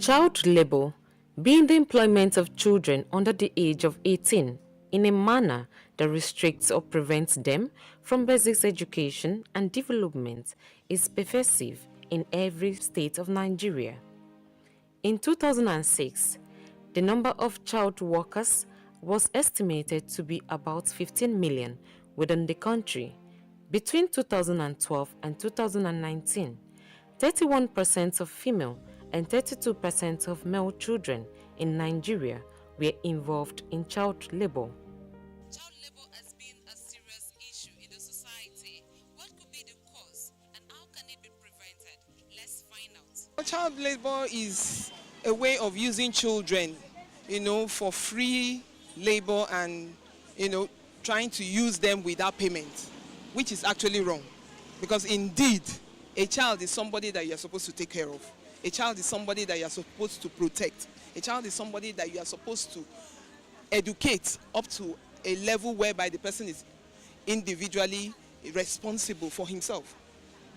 Child labor being the employment of children under the age of 18 in a manner that restricts or prevents them from basic education and development is pervasive in every state of Nigeria. In 2006, the number of child workers was estimated to be about 15 million within the country. Between 2012 and 2019, 31% of female and 32% of male children in Nigeria were involved in child labor. Child labor has been a serious issue in the society. What could be the cause and how can it be prevented? Let's find out. Child labor is a way of using children, for free labor and, trying to use them without payment, which is actually wrong. Because indeed, a child is somebody that you are supposed to take care of. A child is somebody that you are supposed to protect. A child is somebody that you are supposed to educate up to a level whereby the person is individually responsible for himself.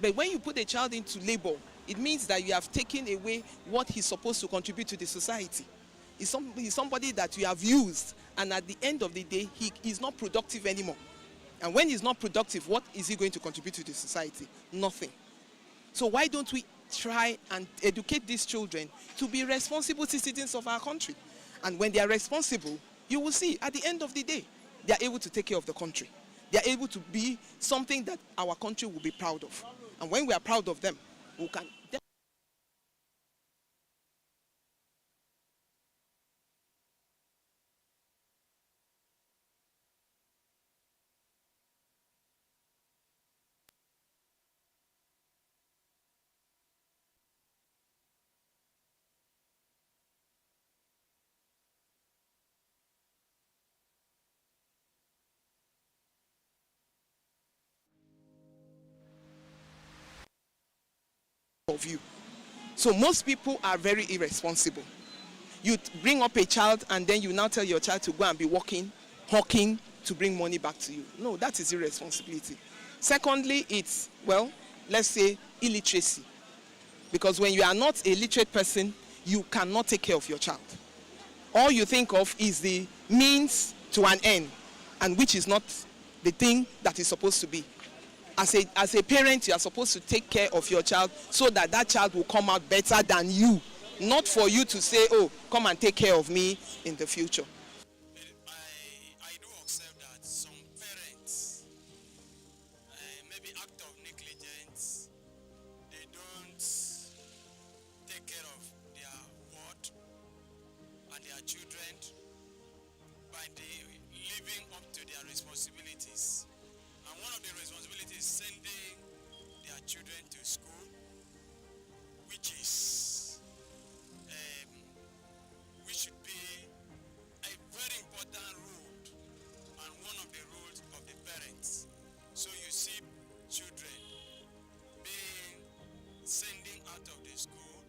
But when you put a child into labor, it means that you have taken away what he's supposed to contribute to the society. He's somebody that you have used, and at the end of the day, he is not productive anymore. And when he's not productive, what is he going to contribute to the society? Nothing. So why don't we try and educate these children to be responsible citizens of our country? And when they are responsible, you will see at the end of the day, they are able to take care of the country. They are able to be something that our country will be proud of. And when we are proud of them, we can of you. So most people are very irresponsible. You bring up a child and then you now tell your child to go and be working, hawking to bring money back to you. No, that is irresponsibility. Secondly, it's, let's say illiteracy. Because when you are not a literate person, you cannot take care of your child. All you think of is the means to an end, and which is not the thing that is supposed to be. As a parent, you are supposed to take care of your child so that that child will come out better than you. Not for you to say, oh, come and take care of me in the future. I do accept that some parents, maybe act of negligence, they don't take care of their ward and their children by living up to their responsibilities. And one of the responsibilities is sending their children to school, which should be a very important rule and one of the rules of the parents. So you see children being sending out of the school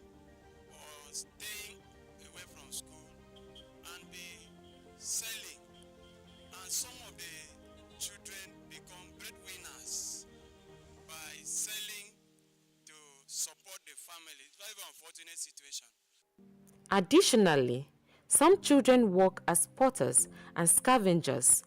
or staying away from school and be selling, and some of the children become breadwinners by selling to support the family. It's a very unfortunate situation. Additionally, some children work as porters and scavengers,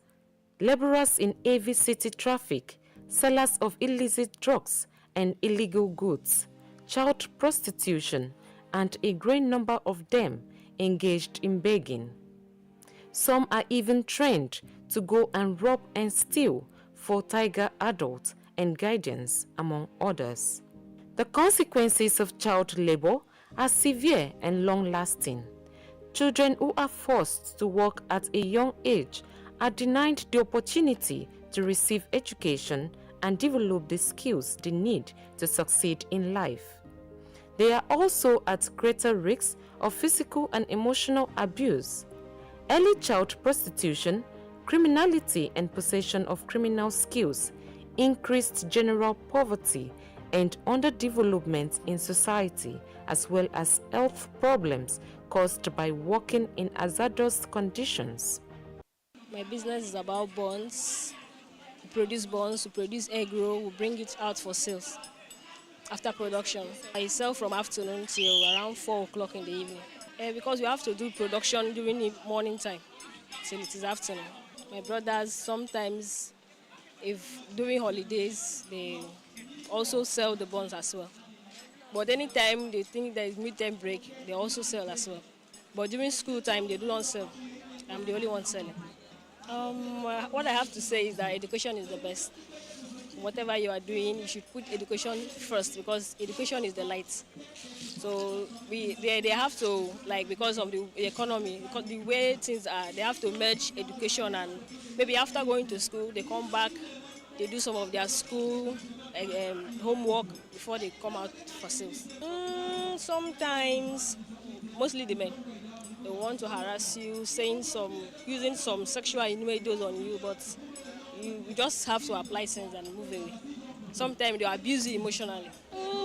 laborers in heavy city traffic, sellers of illicit drugs and illegal goods, child prostitution, and a growing number of them engaged in begging. Some are even trained to go and rob and steal for tiger adult and guidance, among others. The consequences of child labor are severe and long-lasting. Children who are forced to work at a young age are denied the opportunity to receive education and develop the skills they need to succeed in life. They are also at greater risk of physical and emotional abuse. Early child prostitution, criminality and possession of criminal skills, increased general poverty and underdevelopment in society, as well as health problems caused by working in hazardous conditions. My business is about buns. We produce egg roll, we bring it out for sales. after production. I sell from afternoon till around 4 o'clock in the evening. Because we have to do production during the morning time till it is afternoon. My brothers sometimes, if during holidays, they also sell the buns as well. But anytime they think there is mid-term break, they also sell as well. But during school time, they do not sell. I'm the only one selling. What I have to say is that education is the best. Whatever you are doing, you should put education first because education is the light. So they have to, like, because of the economy, because the way things are, they have to merge education and maybe after going to school, they come back, they do some of their school homework before they come out for sales. Sometimes, mostly the men. They want to harass you, using some sexual innuendos on you, but you just have to apply sense and move away. Sometimes they abuse you emotionally.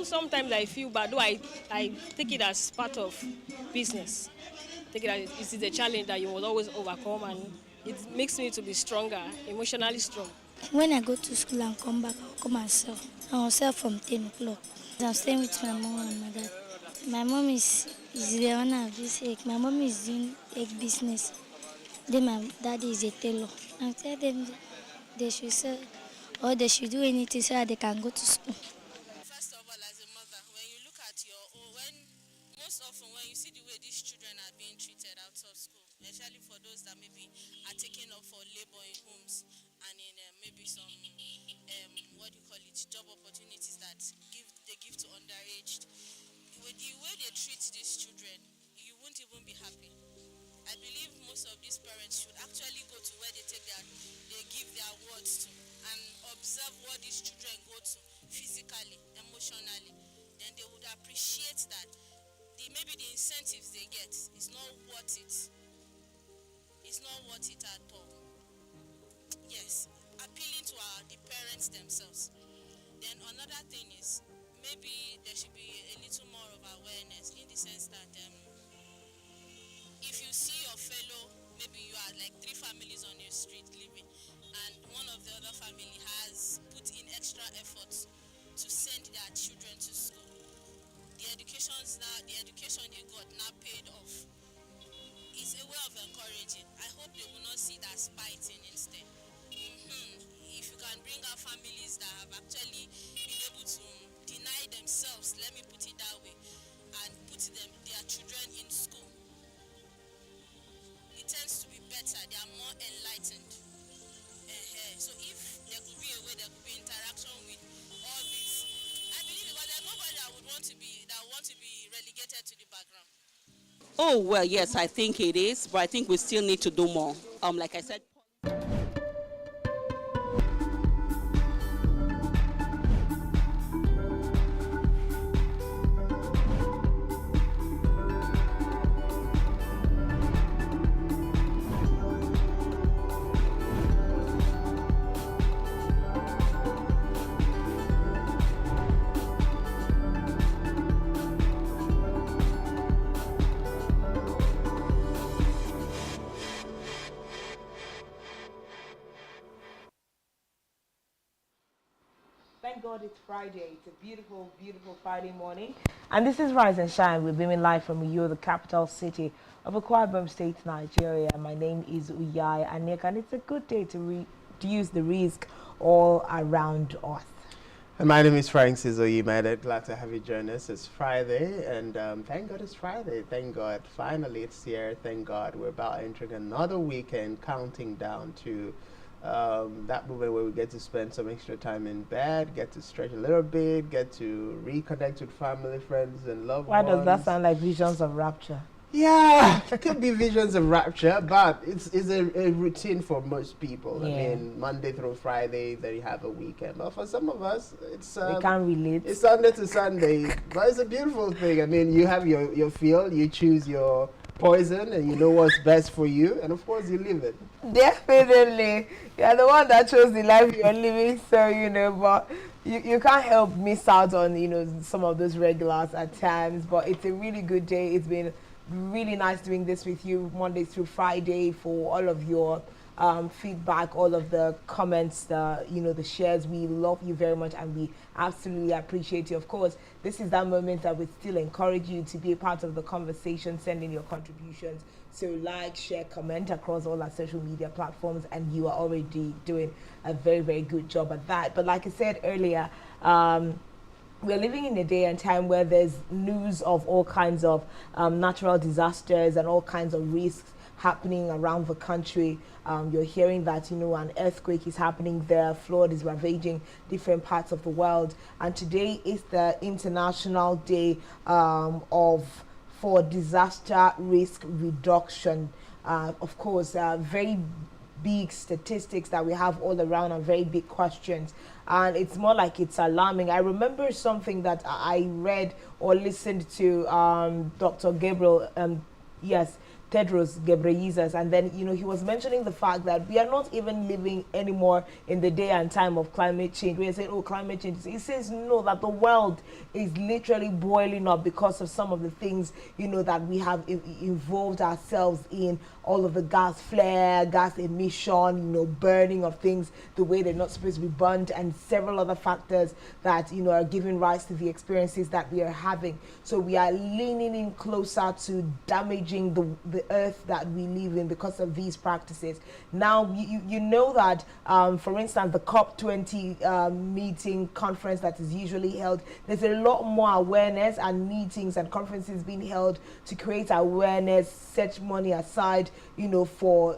Sometimes I feel bad, though I take it as part of business. Take it as it is a challenge that you must always overcome, and it makes me to be stronger, emotionally strong. When I go to school and come back, I'll come and sell. I'll sell from 10 o'clock. I'm staying with my mom and my dad. My mom is the owner of this egg. My mom is doing egg business. Then my daddy is a tailor. I tell them they should sell or they should do anything so that they can go to school. First of all, as a mother, when you look at most often when you see the way these children are being treated out of school, especially for those that maybe are taken up for labor in homes and in maybe some job opportunities that they give to underaged. With the way they treat these children, you won't even be happy. I believe most of these parents should actually go to where they give their words to and observe what these children go to physically, emotionally. Then they would appreciate that maybe the incentives they get is not worth it. It's not worth it at all. Yes, appealing to the parents themselves. Then another thing is maybe there should be a little more of awareness in the sense that if you see your fellow, maybe you are like 3 families on your street living, and one of the other family has put in extra efforts to send their children to school. The education they got now paid off. It's a way of encouraging. I hope they will not see that spiting instead. If you can bring out families that have actually been able to deny themselves, let me put it that way, and put their children in school, it tends to be better. They are more enlightened. So if there could be a way, there could be interaction with all this, I believe, because there's nobody that would want to be relegated to the background. Oh, well, yes, I think it is, but I think we still need to do more. Like I said. Thank God it's Friday. It's a beautiful, beautiful Friday morning. And this is Rise and Shine. We're beaming live from Uyo, the capital city of Akwa Ibom State, Nigeria. My name is Uyai Anek, and it's a good day to use the risk all around us. And my name is Francis Oyimede. Glad to have you join us. It's Friday, and thank God it's Friday. Thank God finally it's here. Thank God we're about entering another weekend, counting down to that moment where we get to spend some extra time in bed, get to stretch a little bit, get to reconnect with family, friends, and loved ones. Why does that sound like visions of rapture? Yeah, it could be visions of rapture, but it's a routine for most people. Yeah. I mean, Monday through Friday, then you have a weekend. But for some of us, they can't relate. It's Sunday to Sunday, but it's a beautiful thing. I mean, you have your field, you choose your poison, and you know what's best for you, and of course, you live it. Definitely, you're the one that chose the life you're living, so but you can't help miss out on some of those regulars at times. But it's a really good day. It's been really nice doing this with you Monday through Friday for all of your feedback, all of the comments, the shares. We love you very much, and we absolutely appreciate you. Of course, this is that moment that we still encourage you to be a part of the conversation, send in your contributions. So like, share, comment across all our social media platforms, and you are already doing a very, very good job at that. But like I said earlier, we're living in a day and time where there's news of all kinds of natural disasters and all kinds of risks happening around the country. You're hearing that, an earthquake is happening there, flood is ravaging different parts of the world. And today is the International Day for Disaster Risk Reduction. Of course, very big statistics that we have all around, and very big questions, and it's more like it's alarming. I remember something that I read or listened to Dr. Gabriel, Tedros Ghebreyesus, and then he was mentioning the fact that we are not even living anymore in the day and time of climate change. We say, oh, climate change. He says no, that the world is literally boiling up because of some of the things that we have involved ourselves in, all of the gas flare, gas emission, burning of things the way they're not supposed to be burnt, and several other factors that are giving rise to the experiences that we are having. So we are leaning in closer to damaging the earth that we live in because of these practices. Now, you know that, for instance, the COP20 meeting conference that is usually held, there's a lot more awareness and meetings and conferences being held to create awareness, set money aside, for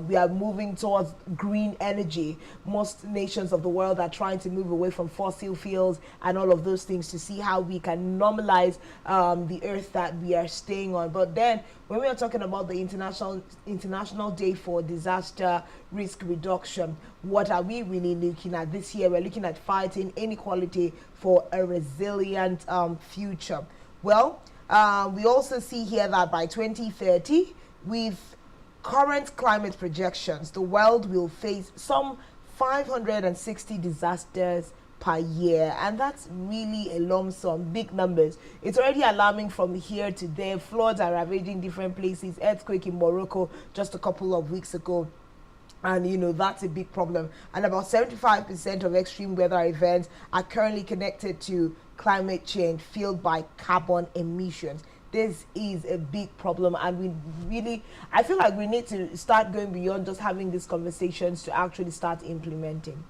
we are moving towards green energy. Most nations of the world are trying to move away from fossil fuels and all of those things to see how we can normalize the earth that we are staying on. But then when we are talking about the International Day for Disaster Risk Reduction, what are we really looking at this year? We're looking at fighting inequality for a resilient future. Well, we also see here that by 2030, with current climate projections, the world will face some 560 disasters per year, and that's really a lump sum, big numbers. It's already alarming from here to there. Floods are ravaging different places. Earthquake in Morocco just a couple of weeks ago, and that's a big problem. And about 75% of extreme weather events are currently connected to climate change fueled by carbon emissions. This is a big problem, and I feel like we need to start going beyond just having these conversations to actually start implementing.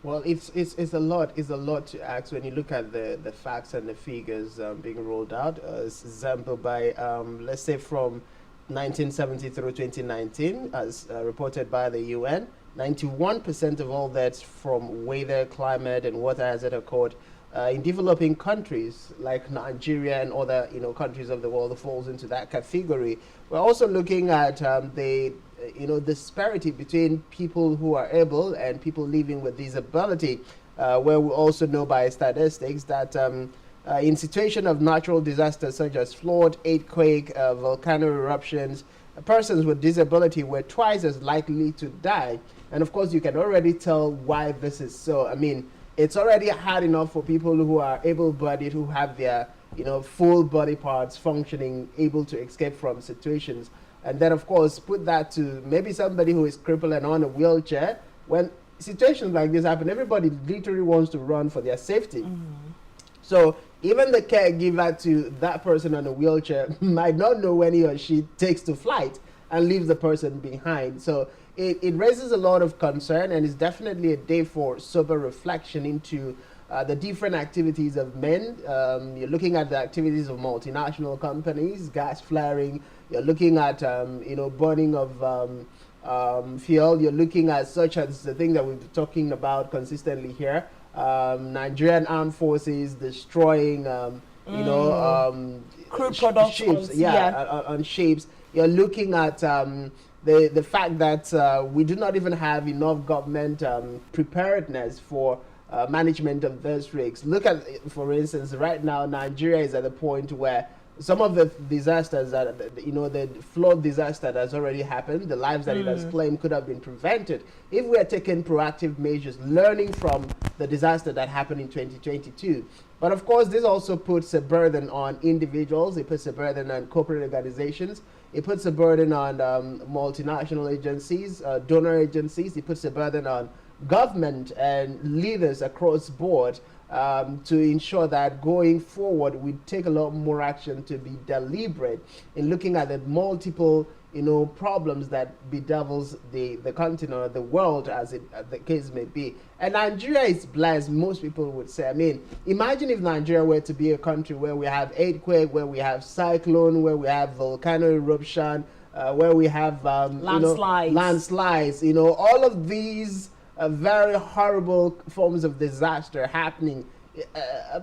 Well, it's a lot. It's a lot to ask when you look at the facts and the figures being rolled out. Example by let's say from 1970 through 2019, as reported by the UN, 91% of all that's from weather, climate, and water hazard occurred in developing countries like Nigeria and other countries of the world that falls into that category. We're also looking at the disparity between people who are able and people living with disability, where we also know by statistics that in situation of natural disasters such as flood, earthquake, volcano eruptions, persons with disability were twice as likely to die. And of course, you can already tell why this is so. I mean, it's already hard enough for people who are able-bodied, who have their full body parts functioning, able to escape from situations. And then, of course, put that to maybe somebody who is crippled and on a wheelchair. When situations like this happen, everybody literally wants to run for their safety. So even the caregiver to that person on a wheelchair might not know when he or she takes to flight and leaves the person behind. So it raises a lot of concern, and it's definitely a day for sober reflection into the different activities of men. You're looking at the activities of multinational companies, gas flaring. You're looking at burning of fuel. You're looking at such as the thing that we've been talking about consistently here. Nigerian armed forces destroying crude products ships, on ships. You're looking at the fact that we do not even have enough government preparedness for management of those risks. Look at, for instance, right now Nigeria is at the point where some of the disasters that the flood disaster that has already happened, the lives that it has claimed could have been prevented if we had taken proactive measures, learning from the disaster that happened in 2022. But of course, this also puts a burden on individuals. It puts a burden on corporate organizations. It puts a burden on multinational agencies, donor agencies. It puts a burden on government and leaders across board to ensure that going forward we take a lot more action to be deliberate in looking at the multiple problems that bedevils the continent or the world, as the case may be. And Nigeria is blessed, most people would say. I mean, imagine if Nigeria were to be a country where we have earthquake, where we have cyclone, where we have volcano eruption, where we have landslides, all of these very horrible forms of disaster happening.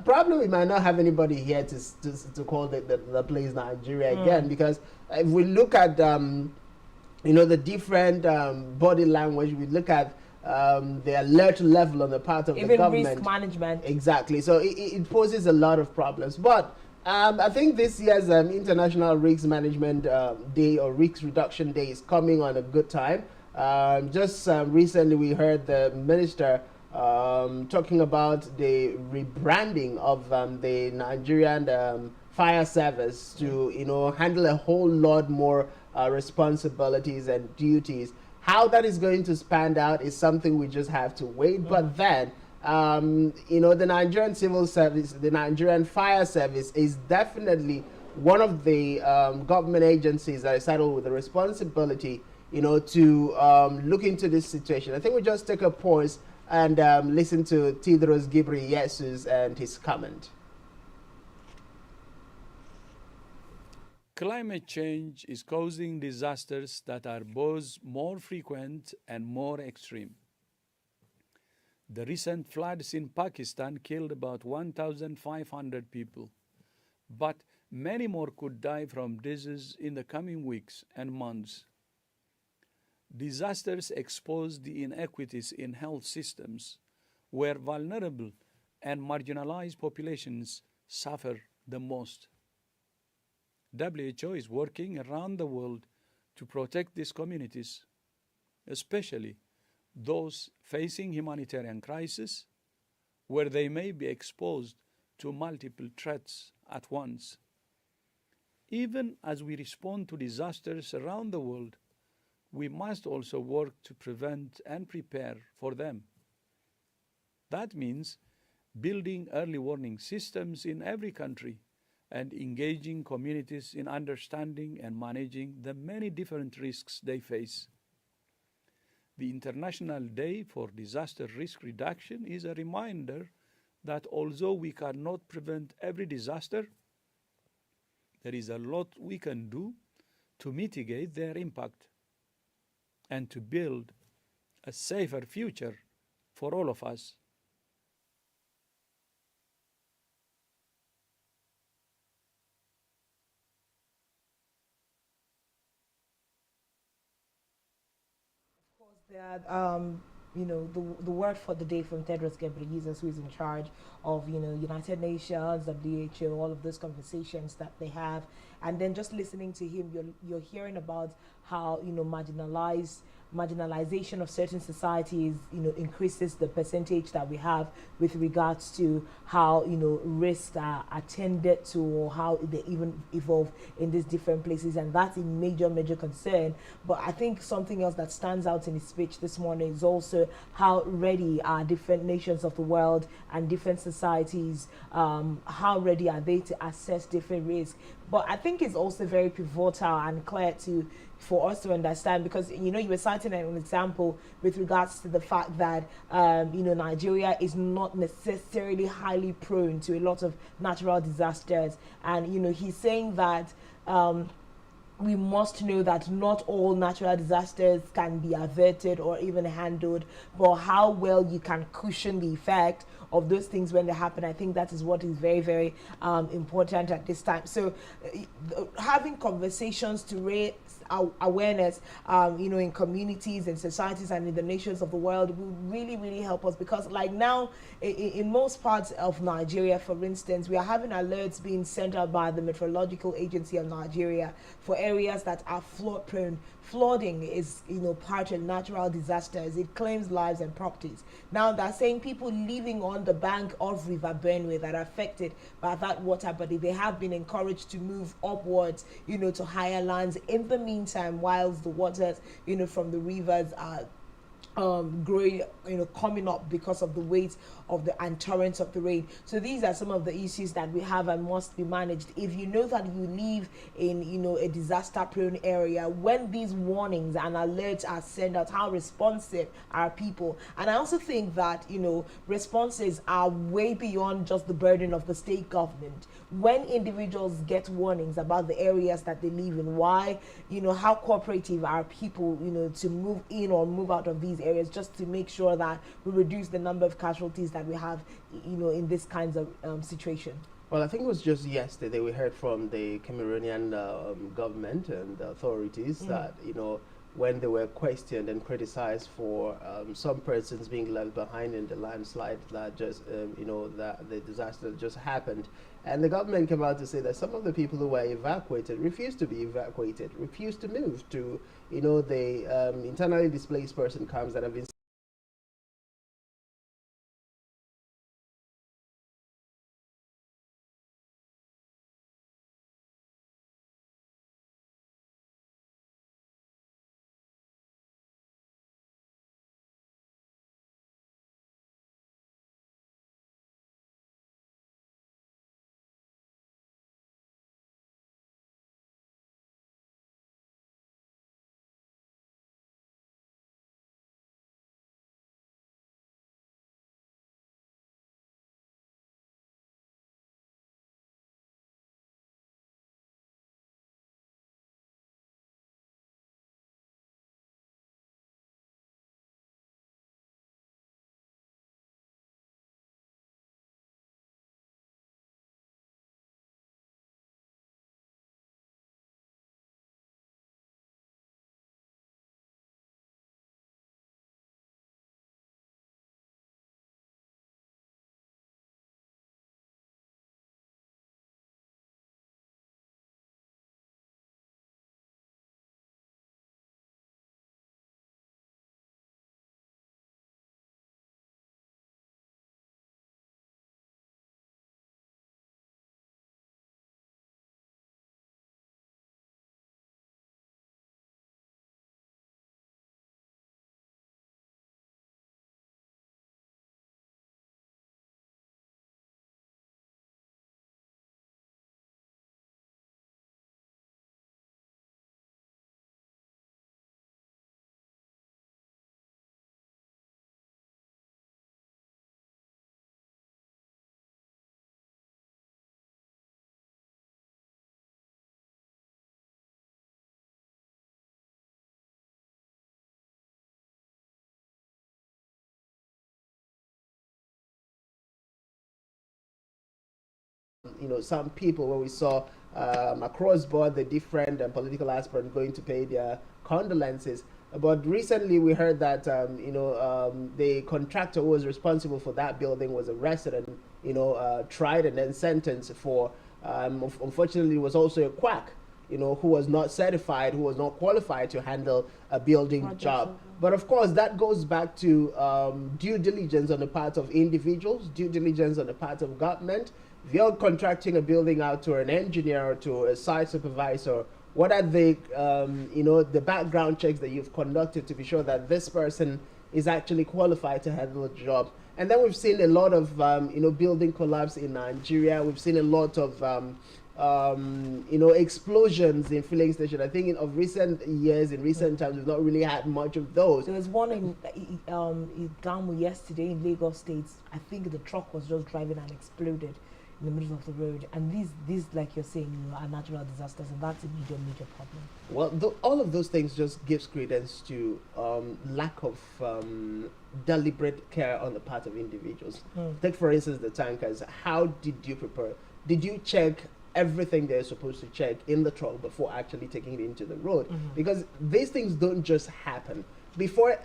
Probably we might not have anybody here to call the place Nigeria again, because if we look at the different body language, we look at the alert level on the part of the government, risk management. Exactly. So it poses a lot of problems. But I think this year's International Risk Management Day or Risk Reduction Day is coming on a good time. Just recently we heard the minister talking about the rebranding of the Nigerian fire service to handle a whole lot more responsibilities and duties. How that is going to span out is something we just have to wait. But then the Nigerian civil service, the Nigerian fire service, is definitely one of the government agencies that is saddled with the responsibility to look into this situation. I think we just take a pause and listen to Tedros Ghebreyesus and his comment. Climate change is causing disasters that are both more frequent and more extreme. The recent floods in Pakistan killed about 1,500 people, but many more could die from disease in the coming weeks and months. Disasters expose the inequities in health systems, where vulnerable and marginalized populations suffer the most. WHO is working around the world to protect these communities, especially those facing humanitarian crisis, where they may be exposed to multiple threats at once. Even as we respond to disasters around the world, we must also work to prevent and prepare for them. That means building early warning systems in every country and engaging communities in understanding and managing the many different risks they face. The International Day for Disaster Risk Reduction is a reminder that although we cannot prevent every disaster, there is a lot we can do to mitigate their impact and to build a safer future for all of us. That the word for the day from Tedros Ghebreyesus, who is in charge of United Nations, WHO, all of those conversations that they have, and then just listening to him, you're hearing about how marginalization of certain societies increases the percentage that we have with regards to how risks are attended to, or how they even evolve in these different places, and that's a major concern. But I think something else that stands out in his speech this morning is also how ready are different nations of the world and different societies, how ready are they to assess different risks. But I think it's also very pivotal and clear for us to understand, because you were citing an example with regards to the fact that Nigeria is not necessarily highly prone to a lot of natural disasters, and he's saying that we must know that not all natural disasters can be averted or even handled, but how well you can cushion the effect of those things when they happen. I think that is what is very important at this time. So having conversations to raise awareness in communities and societies and in the nations of the world will really help us, because like now in most parts of Nigeria, for instance, we are having alerts being sent out by the Meteorological Agency of Nigeria for areas that are flood prone. flooding is, part of natural disasters. It claims lives and properties. Now they're saying people living on the bank of River Benue that are affected by that water body, they have been encouraged to move upwards, to higher lands in the meantime, whilst the waters, from the rivers are growing, coming up because of the weight of the and torrents of the rain. So these are some of the issues that we have and must be managed. If you know that you live in, a disaster-prone area, when these warnings and alerts are sent out, how responsive are people? And I also think that, responses are way beyond just the burden of the state government. When individuals get warnings about the areas that they live in, why, how cooperative are people, to move in or move out of these areas, just to make sure that we reduce the number of casualties that we have, in this kinds of situation. Well, I think it was just yesterday we heard from the Cameroonian government and the authorities that, when they were questioned and criticized for some persons being left behind in the landslide that just, that the disaster just happened. And the government came out to say that some of the people who were evacuated refused to be evacuated, refused to move to, the internally displaced person camps that have been some people where we saw across board the different political aspirants going to pay their condolences. But recently we heard that the contractor who was responsible for that building was arrested and tried and then sentenced for unfortunately was also a quack, who was not certified, who was not qualified to handle a building job. But of course, that goes back to due diligence on the part of individuals, due diligence on the part of government. If you're contracting a building out to an engineer or to a site supervisor, what are the, the background checks that you've conducted to be sure that this person is actually qualified to handle the job? And then we've seen a lot of, building collapse in Nigeria. We've seen a lot of, explosions in filling station. I think of recent years, in recent times, we've not really had much of those. There was one in Gamu yesterday in Lagos State. I think the truck was just driving and exploded in the middle of the road. And these like you're saying, are natural disasters, and that's a major problem. Well, all of those things just gives credence to lack of deliberate care on the part of individuals. Take, for instance, the tankers. How did you prepare? Did you check everything they're supposed to check in the truck before actually taking it into the road? Because these things don't just happen. Before,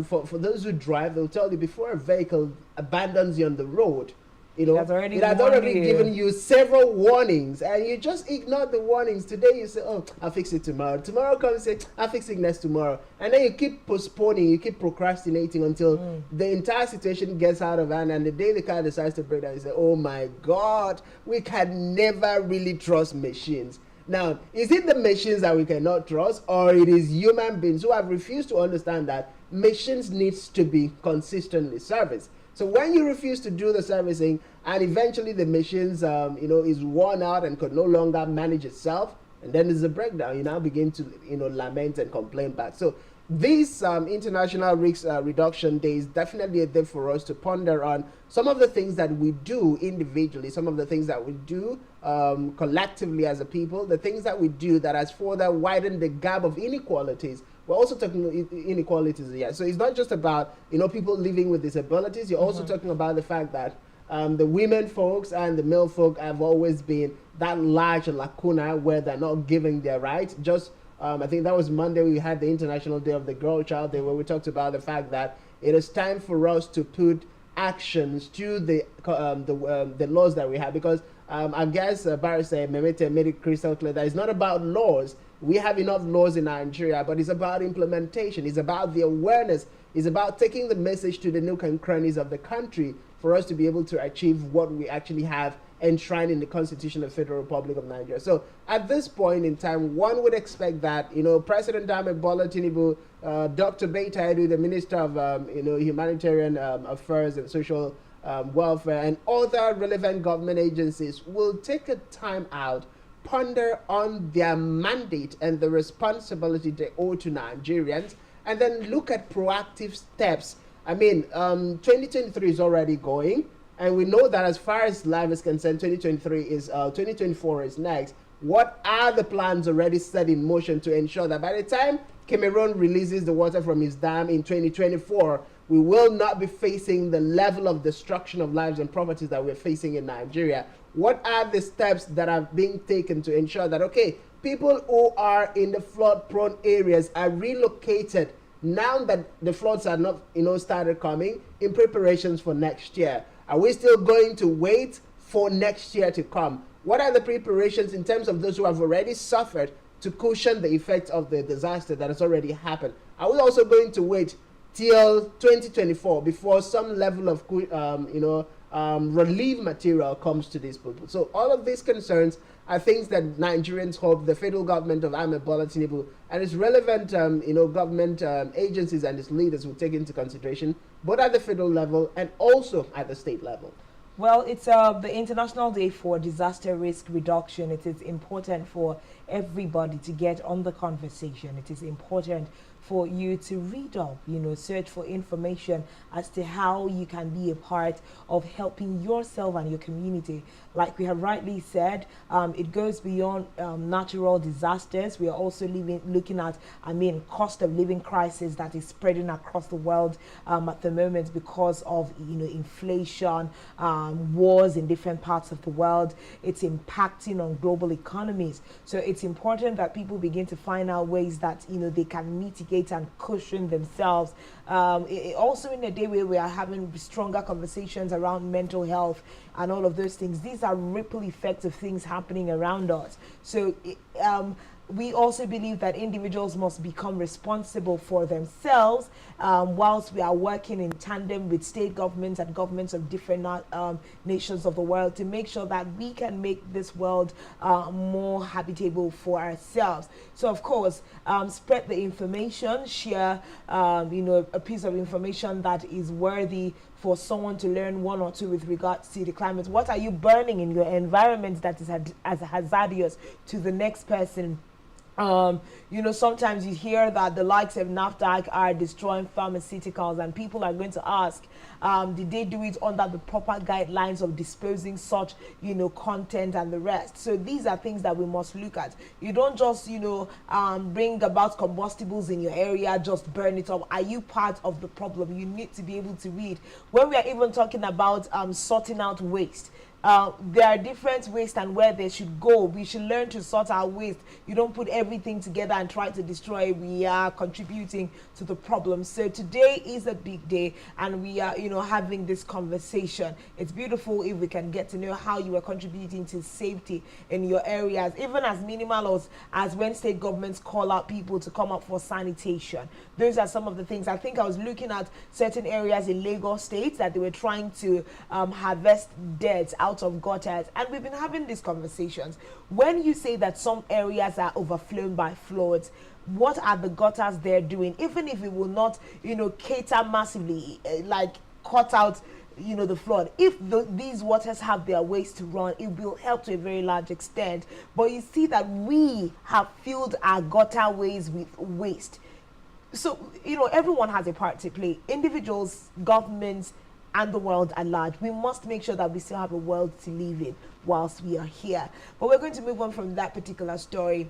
for those who drive, they'll tell you before a vehicle abandons you on the road, You know, it has already given you several warnings, and you just ignore the warnings. Today you say, oh, I'll fix it tomorrow. Tomorrow comes and say, I'll fix it next tomorrow. And then you keep postponing, you keep procrastinating until the entire situation gets out of hand, and the day the car decides to break down, you say, oh my God, we can never really trust machines. Now, is it the machines that we cannot trust, or it is human beings who have refused to understand that machines needs to be consistently serviced? So when you refuse to do the servicing, and eventually the machines, is worn out and could no longer manage itself, and then there's a breakdown, you now begin to, lament and complain back. So this International Risk Reduction Day is definitely a day for us to ponder on some of the things that we do individually, some of the things that we do collectively as a people, the things that we do that has further widened the gap of inequalities. We're also talking inequalities here. So it's not just about, people living with disabilities. You're also talking about the fact that the women folks and the male folk have always been that large lacuna where they're not giving their rights. Just, I think that was Monday, we had the International Day of the Girl Child Day, where we talked about the fact that it is time for us to put actions to the laws that we have. Because I guess Barrister Memete made it crystal clear that it's not about laws. We have enough laws in Nigeria, but it's about implementation. It's about the awareness. It's about taking the message to the nook and crannies of the country for us to be able to achieve what we actually have enshrined in the Constitution of the Federal Republic of Nigeria. So at this point in time, one would expect that, President Ahmed Bola Tinubu, Dr. Beta Edu, the Minister of, Humanitarian Affairs and Social Welfare, and other relevant government agencies will take a time out, ponder on their mandate and the responsibility they owe to Nigerians, and then look at proactive steps. I mean, 2023 is already going, and we know that as far as life is concerned, 2024 is next. What are the plans already set in motion to ensure that by the time Cameroon releases the water from its dam in 2024, we will not be facing the level of destruction of lives and properties that we're facing in Nigeria? What are the steps that are being taken to ensure that, okay, people who are in the flood-prone areas are relocated now that the floods are not, started coming, in preparations for next year? Are we still going to wait for next year to come? What are the preparations in terms of those who have already suffered to cushion the effects of the disaster that has already happened? Are we also going to wait till 2024 before some level of, relief material comes to these people? So all of these concerns are things that Nigerians hope the federal government of Ahmed Bola Tinubu and its relevant, government agencies and its leaders will take into consideration, both at the federal level and also at the state level. Well, it's the International Day for Disaster Risk Reduction. It is important for everybody to get on the conversation. It is important for you to read up, search for information as to how you can be a part of helping yourself and your community. Like we have rightly said, it goes beyond natural disasters. We are also looking at, cost of living crisis that is spreading across the world at the moment because of, inflation, wars in different parts of the world. It's impacting on global economies. So it's important that people begin to find out ways that, they can mitigate and cushion themselves. Also in a day where we are having stronger conversations around mental health and all of those things, these are ripple effects of things happening around us. So we also believe that individuals must become responsible for themselves whilst we are working in tandem with state governments and governments of different nations of the world to make sure that we can make this world more habitable for ourselves. So of course, spread the information, share a piece of information that is worthy for someone to learn one or two with regards to the climate. What are you burning in your environment that is as hazardous to the next person? Sometimes you hear that the likes of NAFDAC are destroying pharmaceuticals, and people are going to ask, did they do it under the proper guidelines of disposing such, content and the rest? So these are things that we must look at. You don't just, bring about combustibles in your area, just burn it up. Are you part of the problem? You need to be able to read. When we are even talking about sorting out waste, there are different waste and where they should go. We should learn to sort our waste. You don't put everything together and try to destroy. We are contributing to the problem. So today is a big day, and we are, having this conversation. It's beautiful if we can get to know how you are contributing to safety in your areas, even as minimal as when state governments call out people to come up for sanitation. Those are some of the things. I think I was looking at certain areas in Lagos State that they were trying to harvest dirt out of gutters, and we've been having these conversations. When you say that some areas are overflown by floods, what are the gutters there doing? Even if it will not, cater massively, like cut out, the flood. If these waters have their ways to run, it will help to a very large extent. But you see that we have filled our gutter ways with waste. So, everyone has a part to play. Individuals, governments, and the world at large. We must make sure that we still have a world to live in whilst we are here. But we're going to move on from that particular story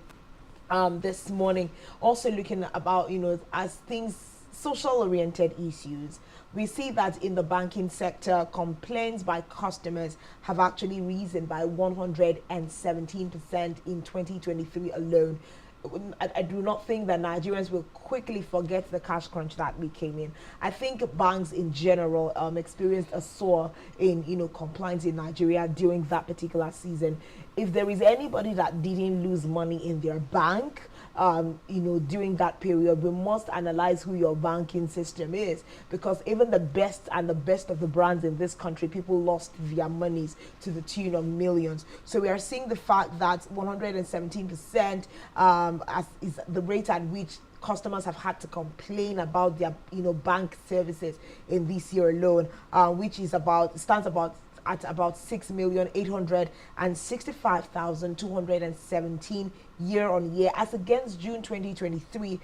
this morning. Also looking about, as things, social-oriented issues. We see that in the banking sector, complaints by customers have actually risen by 117% in 2023 alone. I do not think that Nigerians will quickly forget the cash crunch that we came in. I think banks in general experienced a soar in compliance in Nigeria during that particular season. If there is anybody that didn't lose money in their bank, during that period, we must analyze who your banking system is, because even the best and the best of the brands in this country, people lost their monies to the tune of millions. So we are seeing the fact that 117% is the rate at which customers have had to complain about their bank services in this year alone, which stands at about 6,865,217 year on year, as against June 2023,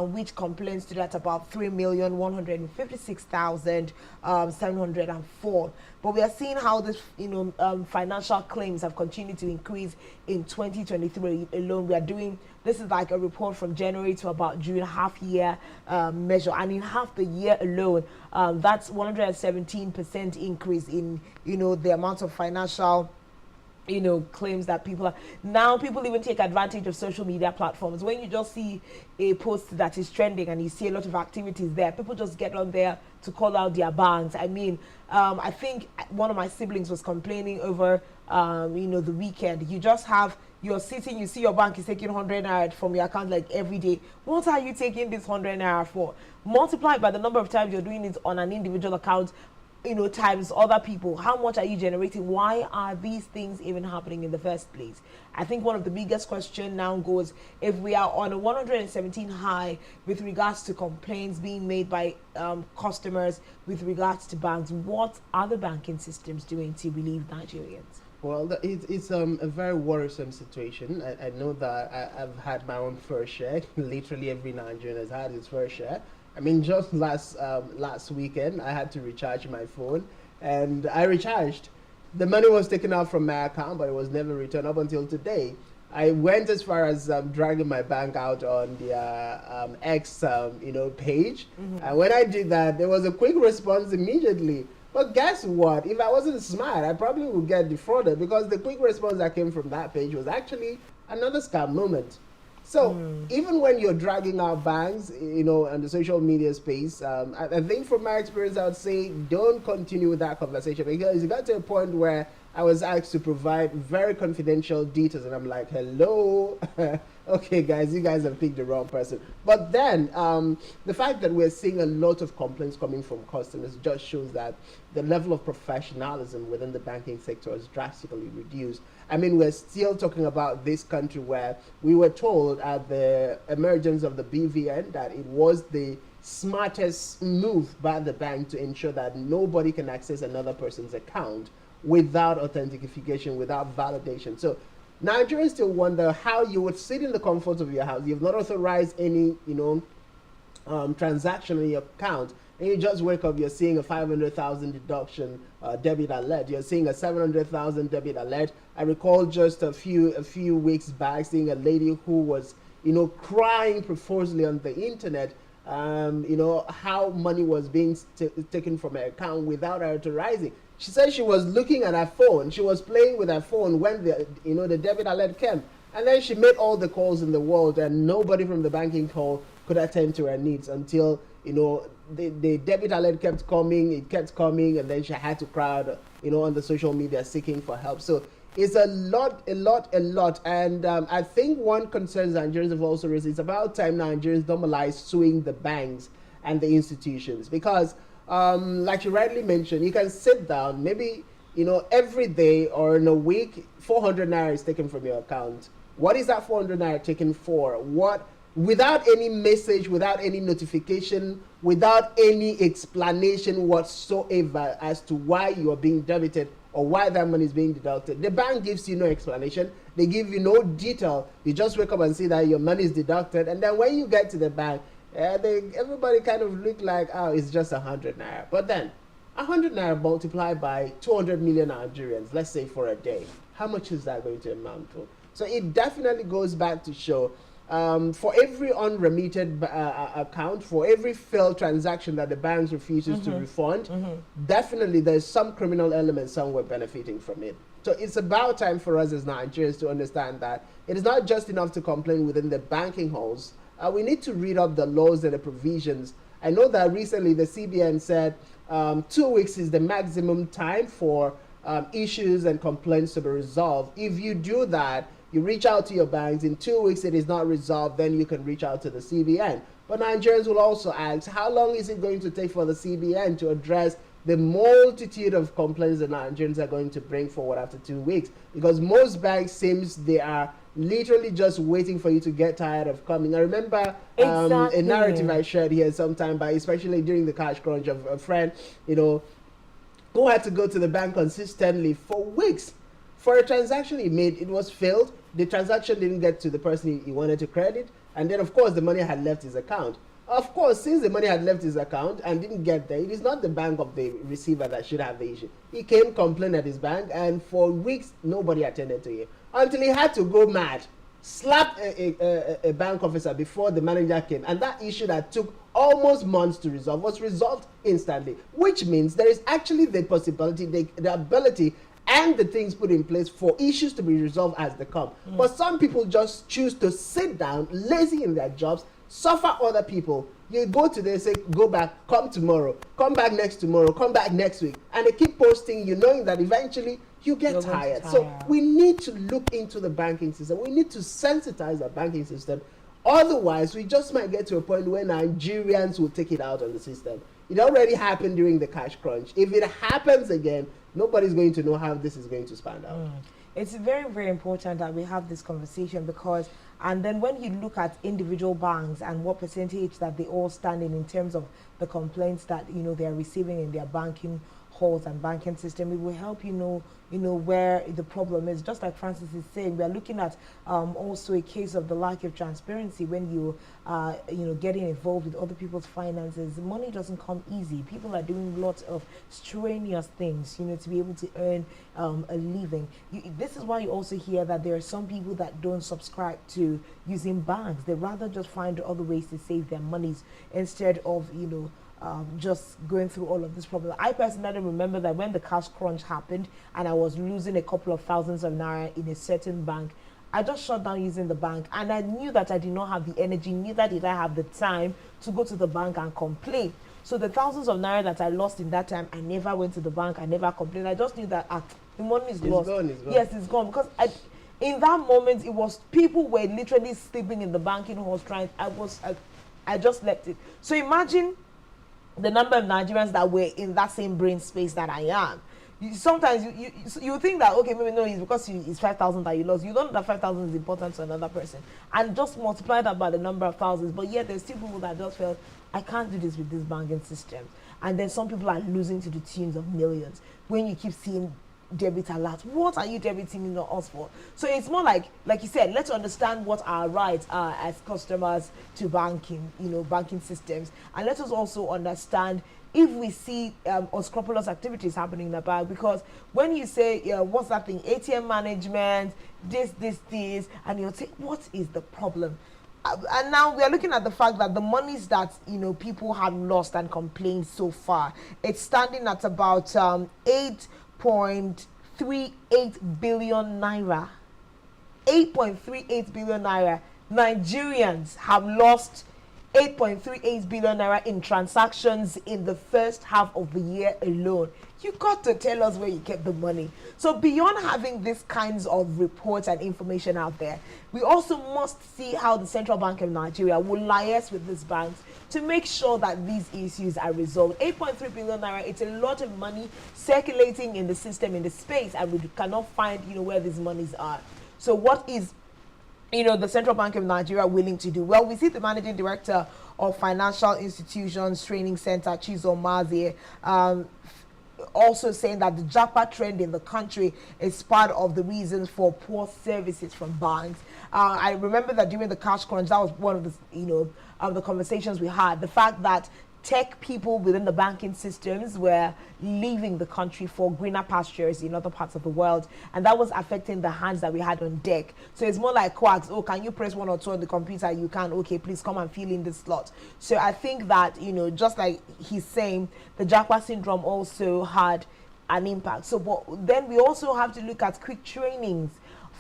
which complaints stood at about 3,156,704. But we are seeing how this, financial claims have continued to increase in 2023 alone. This is like a report from January to about June, half year measure, and in half the year alone, that's 117% increase in the amount of financial claims that people even take advantage of social media platforms. When you just see a post that is trending and you see a lot of activities there, people just get on there to call out their banks. I mean, I think one of my siblings was complaining over the weekend. You're sitting, you see your bank is taking 100 naira from your account like every day. What are you taking this 100 naira for? Multiply by the number of times you're doing it on an individual account, times other people. How much are you generating? Why are these things even happening in the first place? I think one of the biggest questions now goes, if we are on a 117 high with regards to complaints being made by customers with regards to banks, what are the banking systems doing to relieve Nigerians? Well, it's a very worrisome situation. I know that I've had my own fair share. Literally every Nigerian has had his fair share. I mean, just last weekend, I had to recharge my phone, and I recharged. The money was taken out from my account, but it was never returned up until today. I went as far as dragging my bank out on the X, page. Mm-hmm. And when I did that, there was a quick response immediately. But guess what? If I wasn't smart, I probably would get defrauded, because the quick response that came from that page was actually another scam moment. So even when you're dragging out banks, on the social media space, I think from my experience, I would say don't continue with that conversation, because it got to a point where I was asked to provide very confidential details, and I'm like, hello, okay, guys, you guys have picked the wrong person. But then the fact that we're seeing a lot of complaints coming from customers just shows that the level of professionalism within the banking sector is drastically reduced. I mean, we're still talking about this country where we were told at the emergence of the BVN that it was the smartest move by the bank to ensure that nobody can access another person's account without authentication, without validation. So Nigerians still wonder how you would sit in the comfort of your house. You've not authorized any, transaction in your account, and you just wake up, you're seeing a 500,000 deduction debit alert. You're seeing a 700,000 debit alert. I recall just a few weeks back seeing a lady who was, crying profusely on the internet how money was being taken from her account without her authorizing. She said she was looking at her phone. She was playing with her phone when the debit alert came. And then she made all the calls in the world, and nobody from the banking call could attend to her needs until, the debit alert kept coming, and then she had to crowd, on the social media seeking for help. So it's a lot. And I think one concern Nigerians have also raised, it's about time Nigerians normalize suing the banks and the institutions. Because, like you rightly mentioned, you can sit down, maybe, every day or in a week, 400 naira is taken from your account. What is that 400 naira taken for? Without any message, without any notification, without any explanation whatsoever as to why you are being debited or why that money is being deducted. The bank gives you no explanation. They give you no detail. You just wake up and see that your money is deducted. And then when you get to the bank, everybody kind of look like, oh, it's just 100 naira. But then 100 naira multiplied by 200 million Nigerians, let's say for a day, how much is that going to amount to? So it definitely goes back to show, for every unremitted account, for every failed transaction that the banks refuses to refund, definitely there's some criminal element somewhere benefiting from it. So it's about time for us as Nigerians to understand that it is not just enough to complain within the banking halls. We need to read up the laws and the provisions. I know that recently the CBN said 2 weeks is the maximum time for issues and complaints to be resolved. If you do that, you reach out to your banks, in 2 weeks it is not resolved, then you can reach out to the CBN. But Nigerians will also ask, how long is it going to take for the CBN to address the multitude of complaints that Nigerians are going to bring forward after 2 weeks? Because most banks seems they are literally just waiting for you to get tired of coming. I remember a narrative I shared here sometime, but especially during the cash crunch, of a friend, who had to go to the bank consistently for weeks. For a transaction he made, it was failed. The transaction didn't get to the person he wanted to credit. And then, of course, the money had left his account. Of course, since the money had left his account and didn't get there, it is not the bank of the receiver that should have the issue. He came, complained at his bank, and for weeks, nobody attended to him. Until he had to go mad, slap a bank officer before the manager came. And that issue that took almost months to resolve was resolved instantly, which means there is actually the possibility, the ability, and the things put in place for issues to be resolved as they come. But some people just choose to sit down, lazy in their jobs, suffer other people. You go today, say, go back, come tomorrow, come back next tomorrow, come back next week. And they keep posting, knowing that eventually you get tired. So we need to look into the banking system. We need to sensitize the banking system. Otherwise, we just might get to a point where Nigerians will take it out on the system. It already happened during the cash crunch. If it happens again, nobody's going to know how this is going to span out. It's very, very important that we have this conversation, because, and then when you look at individual banks and what percentage that they all stand in terms of the complaints that they're receiving in their banking halls and banking system, it will help know where the problem is. Just like Francis is saying, we are looking at also a case of the lack of transparency when you getting involved with other people's finances. Money doesn't come easy. People are doing lots of strenuous things to be able to earn a living. This is why you also hear that there are some people that don't subscribe to using banks. They rather just find other ways to save their monies instead of just going through all of this problem. I personally remember that when the cash crunch happened and I was losing a couple of thousands of naira in a certain bank, I just shut down using the bank, and I knew that I did not have the energy, neither did I have the time to go to the bank and complain. So the thousands of naira that I lost in that time, I never went to the bank, I never complained. I just knew that the money is lost. It's gone. Yes, it's gone, because in that moment it was people were literally sleeping in the banking halls trying. I just left it. So imagine the number of Nigerians that were in that same brain space that I am. Sometimes you think that, okay, maybe no, it's because it's 5,000 that you lost. You don't know that 5,000 is important to another person, and just multiply that by the number of thousands. But yet there's still people that just felt, I can't do this with this banking system. And then some people are losing to the tunes of millions when you keep seeing debit alert. What are you debiting us for? So it's more like you said, let's understand what our rights are as customers to banking, banking systems, and let us also understand if we see unscrupulous activities happening in the bank. Because when you say, what's that thing, ATM management, this, and you'll say, what is the problem? And now we are looking at the fact that the monies that people have lost and complained so far, it's standing at about 8.38 billion naira. 8.38 billion naira. Nigerians have lost 8.38 billion naira in transactions in the first half of the year alone. You got to tell us where you kept the money. So beyond having these kinds of reports and information out there, we also must see how the Central Bank of Nigeria will liaise with these banks to make sure that these issues are resolved. 8.3 billion naira, it's a lot of money circulating in the system, in the space, and we cannot find where these monies are. So what is the Central Bank of Nigeria willing to do? Well, we see the managing director of Financial Institutions Training Center, Chizo Mazie, also saying that the japa trend in the country is part of the reasons for poor services from banks. I remember that during the cash crunch, that was one of the the conversations we had. The fact that tech people within the banking systems were leaving the country for greener pastures in other parts of the world, and that was affecting the hands that we had on deck. So it's more like quacks. Oh, can you press 1 or 2 on the computer? You can. Okay, please come and fill in this slot. So I think that just like he's saying, the Japa syndrome also had an impact. So but then we also have to look at quick trainings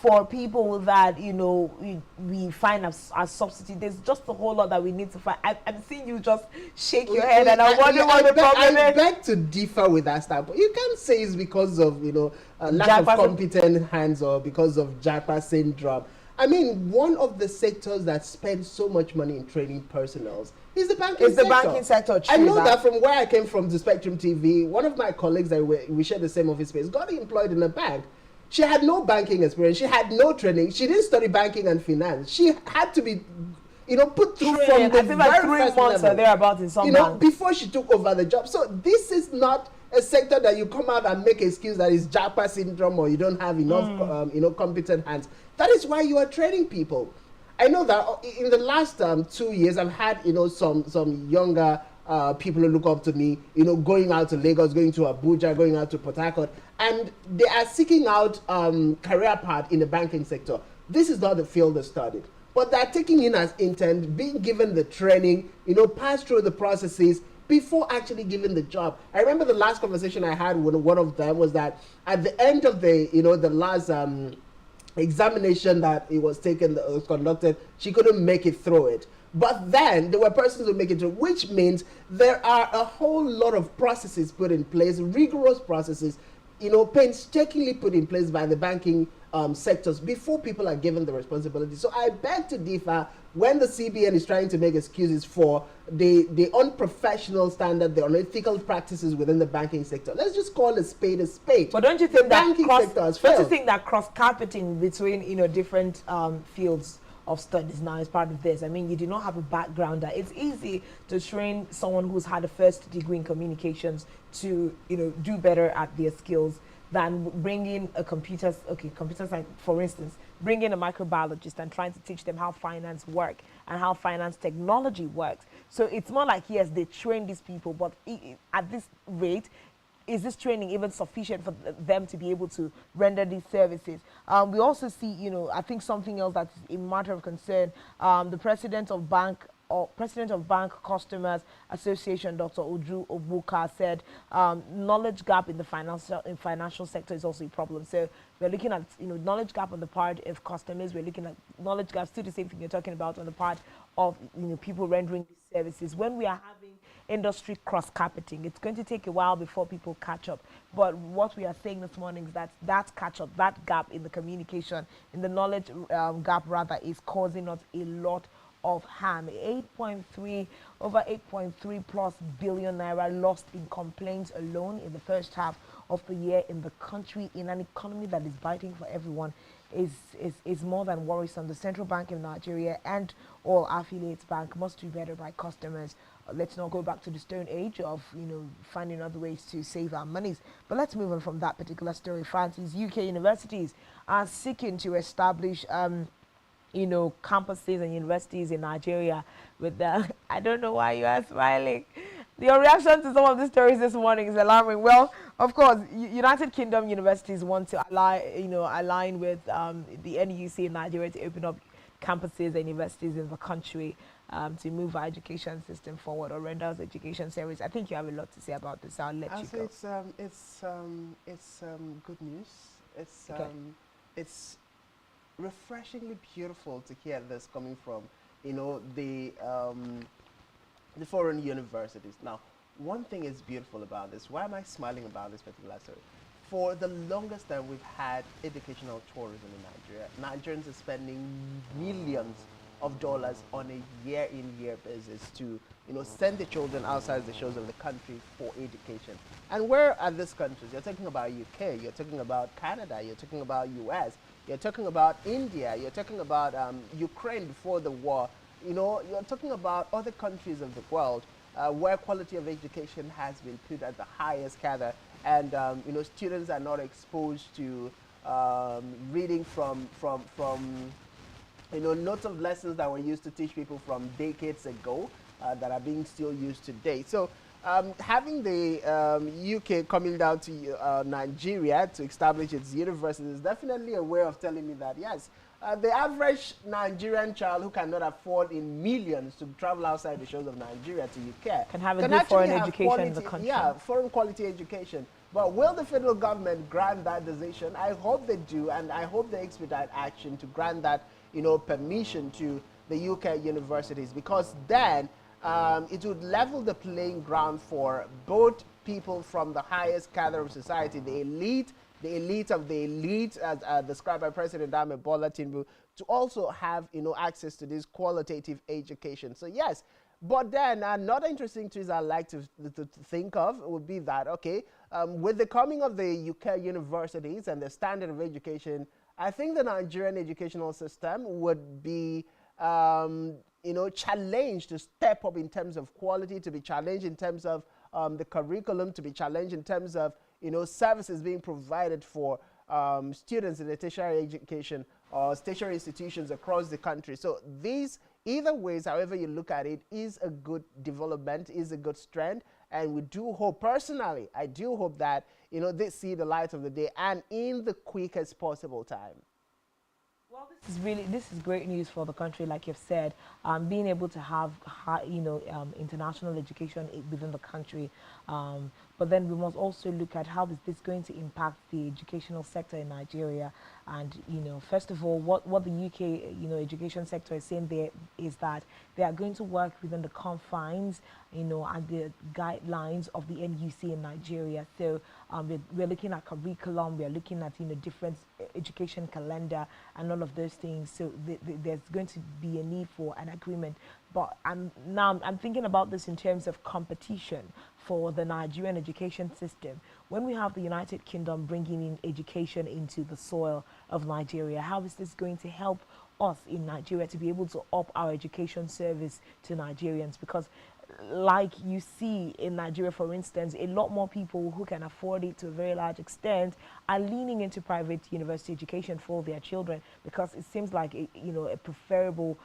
for people that we find as substitute. There's just a whole lot that we need to find. I'm seeing you just shake your head, and I wonder what the problem is. I beg to differ with that stuff. You can't say it's because of lack of competent hands or because of Japa syndrome. I mean, one of the sectors that spends so much money in training personnel is the banking sector. The banking sector. I know that from where I came from to SpectrumTv, one of my colleagues that we share the same office space got employed in a bank. She had no banking experience. She had no training. She didn't study banking and finance. She had to be, put through from the very 3 first months level, or thereabouts in some banks, before she took over the job. So this is not a sector that you come out and make excuse that is Japa syndrome or you don't have enough, competent hands. That is why you are training people. I know that in the last 2 years, I've had, some younger people who look up to me, going out to Lagos, going to Abuja, going out to Port Harcourt, and they are seeking out career path in the banking sector. This is not the field they studied, but they're taking in as intern, being given the training, pass through the processes before actually given the job. I remember the last conversation I had with one of them was that at the end of the, the last examination that it was taken, that was conducted, she couldn't make it through it. But then there were persons who make it through, which means there are a whole lot of processes put in place, rigorous processes, painstakingly put in place by the banking sectors before people are given the responsibility. So I beg to differ when the CBN is trying to make excuses for the unprofessional standard, the unethical practices within the banking sector. Let's just call a spade a spade. But don't you think don't you think that cross-carpeting between different fields of studies now is part of this? I mean, you do not have a backgrounder. It's easy to train someone who's had a first degree in communications to do better at their skills than bringing a computer science, for instance, bringing a microbiologist and trying to teach them how finance work and how finance technology works. So it's more like, yes, they train these people, but at this rate, is this training even sufficient for them to be able to render these services? We also see, I think something else that's a matter of concern. The president of Bank Customers Association, Dr. Uju Obuka, said knowledge gap in the financial sector is also a problem. So we're looking at knowledge gap on the part of customers. We're looking at knowledge gap, still the same thing you're talking about, on the part of people rendering these services. When we are having industry cross-carpeting, it's going to take a while before people catch up. But what we are saying this morning is that catch-up, that gap in the communication, in the knowledge gap rather, is causing us a lot of harm. Over 8.3 plus billion naira lost in complaints alone in the first half of the year in the country, in an economy that is biting for everyone, is more than worrisome. The Central Bank of Nigeria and all affiliates bank must do better by customers. Let's not go back to the stone age of finding other ways to save our monies. But let's move on from that particular story. France's UK universities are seeking to establish campuses and universities in Nigeria with the I don't know why you are smiling. Your reaction to some of the stories this morning is alarming. Well, of course, United Kingdom universities want to align with the NUC in Nigeria to open up campuses and universities in the country to move our education system forward or render us education service. I think you have a lot to say about this. I'll let you go. It's good news. It's Okay. it's refreshingly beautiful to hear this coming from, the foreign universities. Now, one thing is beautiful about this. Why am I smiling about this particular story? For the longest time, we've had educational tourism in Nigeria. Nigerians are spending millions of dollars on a year-in, year basis to, send the children outside the shores of the country for education. And where are these countries? You're talking about UK, you're talking about Canada, you're talking about US, you're talking about India, you're talking about Ukraine before the war. You're talking about other countries of the world where quality of education has been put at the highest cadre, and students are not exposed to reading from notes of lessons that were used to teach people from decades ago that are being still used today. So having the UK coming down to Nigeria to establish its university is definitely a way of telling me that, yes, the average Nigerian child who cannot afford in millions to travel outside the shores of Nigeria to UK Can have a good foreign have education quality, in the country. Yeah, foreign quality education. But will the federal government grant that decision? I hope they do, and I hope they expedite action to grant that, permission to the UK universities, because then it would level the playing ground for both people from the highest cadre of society, the elite of the elite, as described by President Ahmed Bola Tinubu, to also have access to this qualitative education. So yes, but then another interesting twist I like to think of would be that, okay, with the coming of the UK universities and the standard of education, I think the Nigerian educational system would be challenged to step up in terms of quality, to be challenged in terms of the curriculum, to be challenged in terms of services being provided for students in the tertiary education or tertiary institutions across the country. So these, either ways, however you look at it, is a good development, is a good strength, and we do hope, personally, I do hope that they see the light of the day and in the quickest possible time. Well, this is great news for the country, like you've said, being able to have international education within the country. But then we must also look at how is this going to impact the educational sector in Nigeria. And first of all, what the UK education sector is saying there is that they are going to work within the confines and the guidelines of the NUC in Nigeria. So we're looking at curriculum, we're looking at different education calendar and all of those things. So there's going to be a need for an agreement. But I'm thinking about this in terms of competition for the Nigerian education system. When we have the United Kingdom bringing in education into the soil of Nigeria, how is this going to help us in Nigeria to be able to up our education service to Nigerians? Because like you see in Nigeria, for instance, a lot more people who can afford it to a very large extent are leaning into private university education for their children, because it seems like a preferable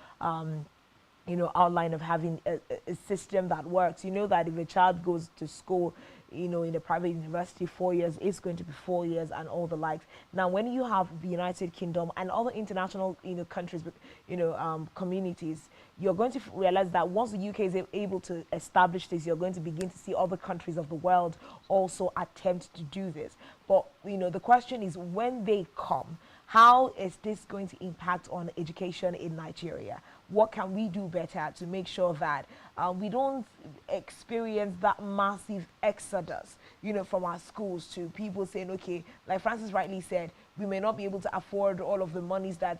outline of having a system that works. That if a child goes to school, in a private university, 4 years, it's going to be 4 years and all the likes. Now, when you have the United Kingdom and other international, countries, communities, you're going to realize that once the UK is able to establish this, you're going to begin to see other countries of the world also attempt to do this. But, the question is, when they come, how is this going to impact on education in Nigeria? What can we do better to make sure that we don't experience that massive exodus, from our schools, to people saying, okay, like Francis rightly said, we may not be able to afford all of the monies that,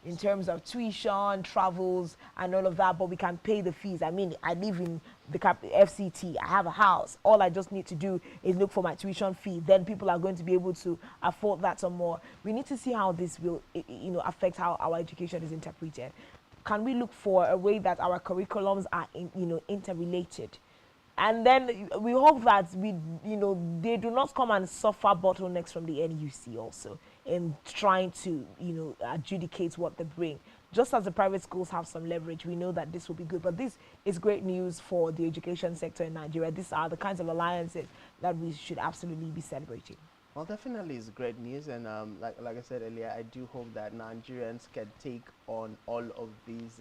in terms of tuition, travels, and all of that, but we can pay the fees. I mean, I live in the FCT, I have a house. All I just need to do is look for my tuition fee. Then people are going to be able to afford that some more. We need to see how this will, affect how our education is interpreted. Can we look for a way that our curriculums are, interrelated? And then we hope that they do not come and suffer bottlenecks from the NUC also in trying to, adjudicate what they bring. Just as the private schools have some leverage, we know that this will be good. But this is great news for the education sector in Nigeria. These are the kinds of alliances that we should absolutely be celebrating. Well, definitely it's great news, and like I said earlier, I do hope that Nigerians can take on all of these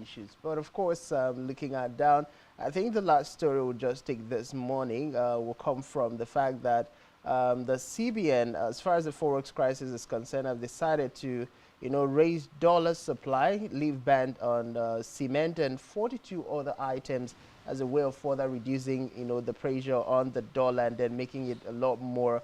issues. But of course, looking at down, I think the last story we'll just take this morning will come from the fact that the CBN, as far as the forex crisis is concerned, have decided to, raise dollar supply, leave ban on cement and 42 other items as a way of further reducing, the pressure on the dollar and then making it a lot more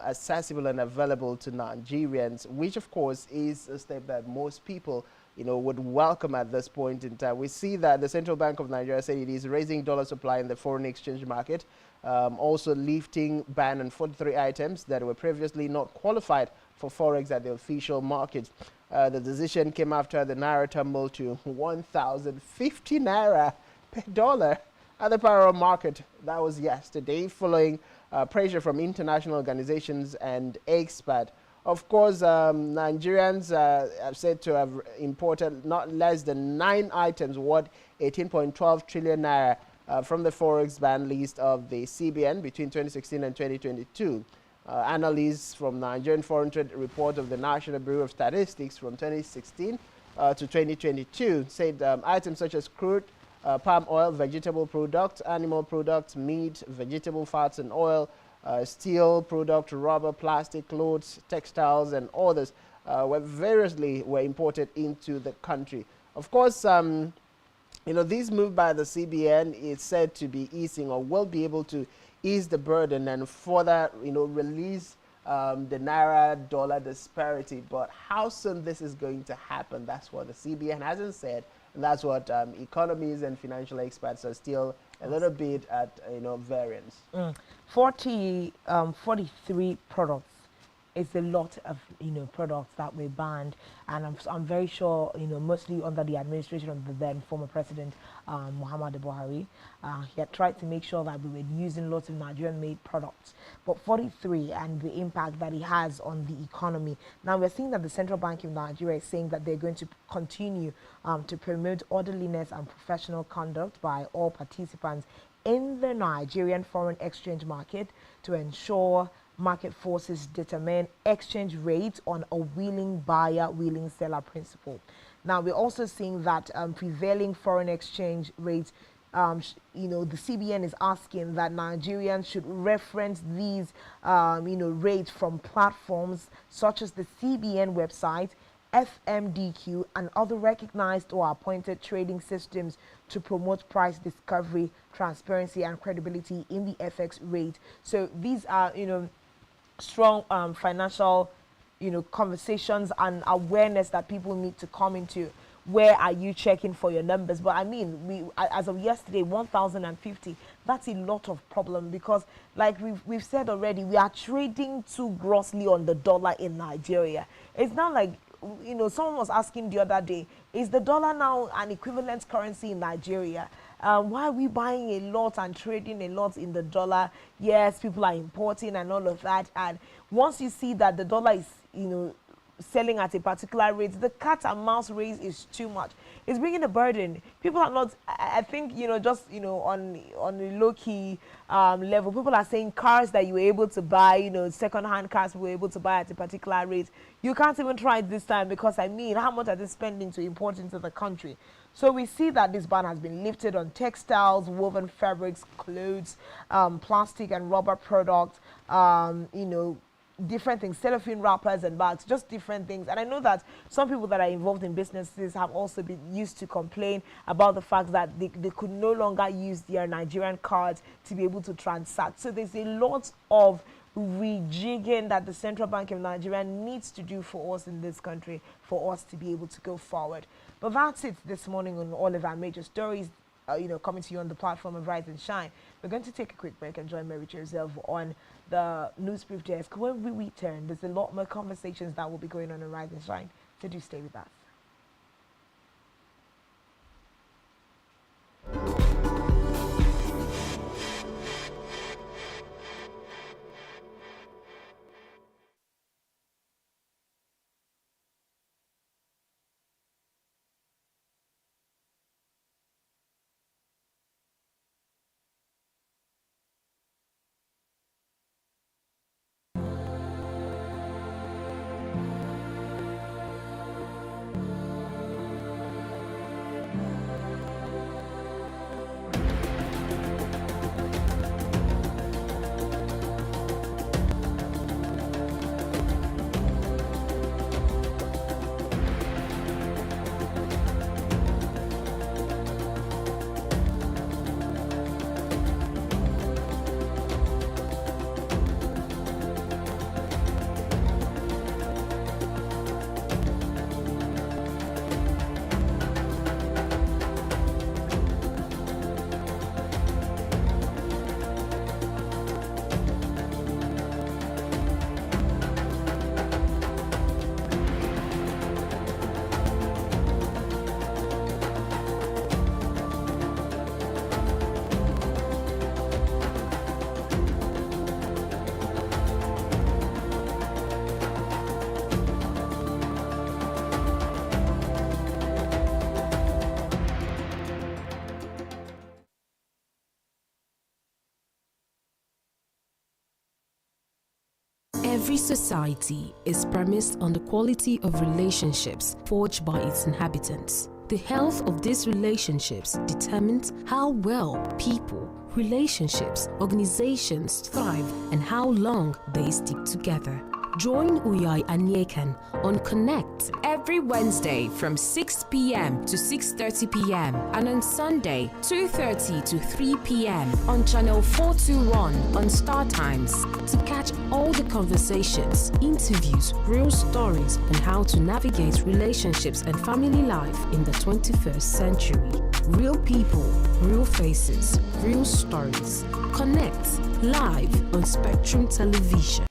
accessible and available to Nigerians, which of course is a step that most people would welcome at this point in time. We see that the Central Bank of Nigeria said it is raising dollar supply in the foreign exchange market, also lifting ban on 43 items that were previously not qualified for forex at the official market. The decision came after the naira tumbled to 1,050 naira per dollar at the parallel market. That was yesterday, following pressure from international organizations and experts. Of course, Nigerians are said to have imported not less than 9 items worth 18.12 trillion naira from the forex ban list of the CBN between 2016 and 2022. Analysts from Nigerian Foreign Trade Report of the National Bureau of Statistics from 2016 to 2022 said items such as crude, palm oil, vegetable products, animal products, meat, vegetable fats and oil, steel product, rubber, plastic, clothes, textiles, and others were imported into the country. Of course, this move by the CBN is said to be easing or will be able to ease the burden and further, release the naira dollar disparity. But how soon this is going to happen, that's what the CBN hasn't said. And that's what economists and financial experts are still a little bit at, variance. 43 products. It's a lot of products that were banned, and I'm very sure mostly under the administration of the then former president Muhammadu Buhari. He had tried to make sure that we were using lots of Nigerian-made products, but 43 and the impact that it has on the economy. Now we're seeing that the Central Bank of Nigeria is saying that they're going to continue to promote orderliness and professional conduct by all participants in the Nigerian foreign exchange market to ensure market forces determine exchange rates on a willing buyer, willing seller principle. Now, we're also seeing that prevailing foreign exchange rates, the CBN is asking that Nigerians should reference these, rates from platforms such as the CBN website, FMDQ, and other recognized or appointed trading systems to promote price discovery, transparency, and credibility in the FX rate. So these are, strong financial conversations and awareness that people need to come into. Where are you checking for your numbers? But I mean, as of yesterday, 1,050, that's a lot of problem, because like we've said already, we are trading too grossly on the dollar in Nigeria. It's not like, someone was asking the other day, is the dollar now an equivalent currency in Nigeria? Why are we buying a lot and trading a lot in the dollar? Yes, people are importing and all of that. And once you see that the dollar is, selling at a particular rate, the cat and mouse race is too much. It's bringing a burden. People are not, I think, just, on a low-key level, people are saying cars that you were able to buy, second-hand cars you were able to buy at a particular rate. You can't even try it this time, because, I mean, how much are they spending to import into the country? So we see that this ban has been lifted on textiles, woven fabrics, clothes, plastic and rubber products, different things, cellophane wrappers and bags, just different things. And I know that some people that are involved in businesses have also been used to complain about the fact that they could no longer use their Nigerian cards to be able to transact. So there's a lot of rejigging that the Central Bank of Nigeria needs to do for us in this country for us to be able to go forward. But that's it this morning on all of our major stories, coming to you on the platform of Rise and Shine. We're going to take a quick break and join Mary Joseph on the news brief desk. When we return, there's a lot more conversations that will be going on Rise and Shine, so do stay with us. Every society is premised on the quality of relationships forged by its inhabitants. The health of these relationships determines how well people, relationships, organizations thrive and how long they stick together. Join Uyai Anyekan on Connect every Wednesday from 6 p.m. to 6:30 p.m. and on Sunday 2:30 to 3 p.m. on channel 421 on Star Times to catch all the conversations, interviews, real stories on how to navigate relationships and family life in the 21st century. Real people, real faces, real stories. Connect live on Spectrum Television.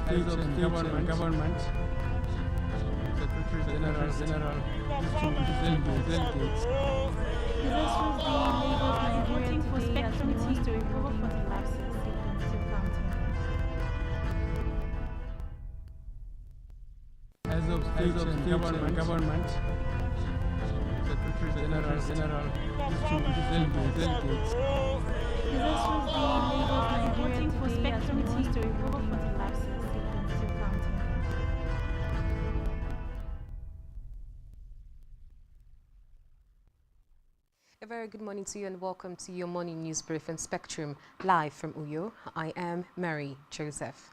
State and Government, Secretary General, delegates. Voting for SpectrumTv to recover from the lapses in counting. As of State and Government, Secretary General, delegates. Voting for SpectrumTv to recover from the lapses in counting. A very good morning to you and welcome to your morning news brief on Spectrum, live from Uyo. I am Mary Joseph.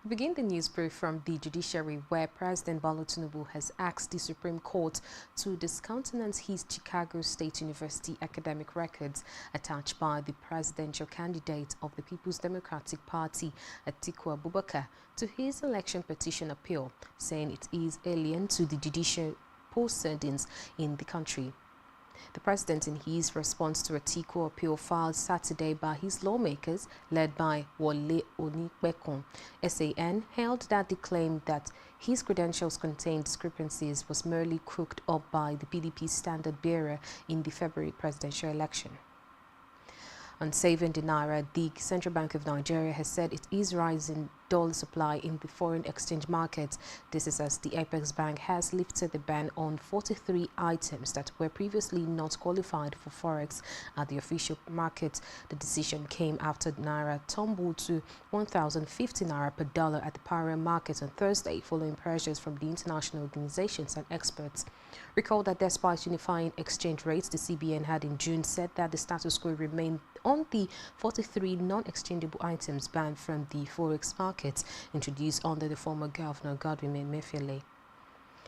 We begin the news brief from the judiciary, where President Bola Tinubu has asked the Supreme Court to discountenance his Chicago State University academic records attached by the presidential candidate of the People's Democratic Party, Atiku Abubakar, to his election petition appeal, saying it is alien to the judicial proceedings in the country. The president, in his response to a Atiku appeal filed Saturday by his lawmakers, led by Wole Onipekun, SAN, held that the claim that his credentials contained discrepancies was merely cooked up by the PDP standard bearer in the February presidential election. On saving the Naira, the Central Bank of Nigeria has said it is rising dollar supply in the foreign exchange market. This is as the Apex Bank has lifted the ban on 43 items that were previously not qualified for forex at the official market. The decision came after Naira tumbled to 1,050 Naira per dollar at the parallel market on Thursday, following pressures from the international organizations and experts. Recall that despite unifying exchange rates, the CBN had in June said that the status quo remained on the 43 non-exchangeable items banned from the forex markets introduced under the former governor Godwin Emefiele.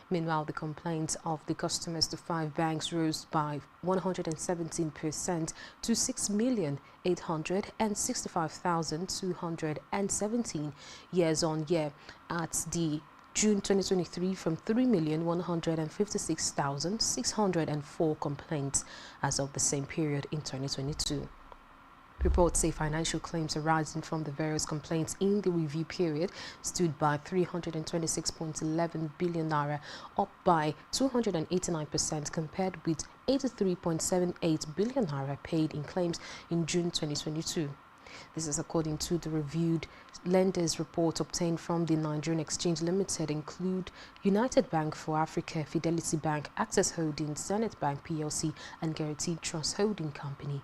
Meanwhile, the complaints of the customers to 5 banks rose by 117% to 6,865,217 years on year at the June 2023 from 3,156,604 complaints as of the same period in 2022. Reports say financial claims arising from the various complaints in the review period stood by 326.11 billion naira, up by 289% compared with 83.78 billion naira paid in claims in June 2022. This is according to the reviewed lenders report obtained from the Nigerian Exchange Limited, include United Bank for Africa, Fidelity Bank, Access Holdings, Zenith Bank PLC, and Guarantee Trust Holding Company.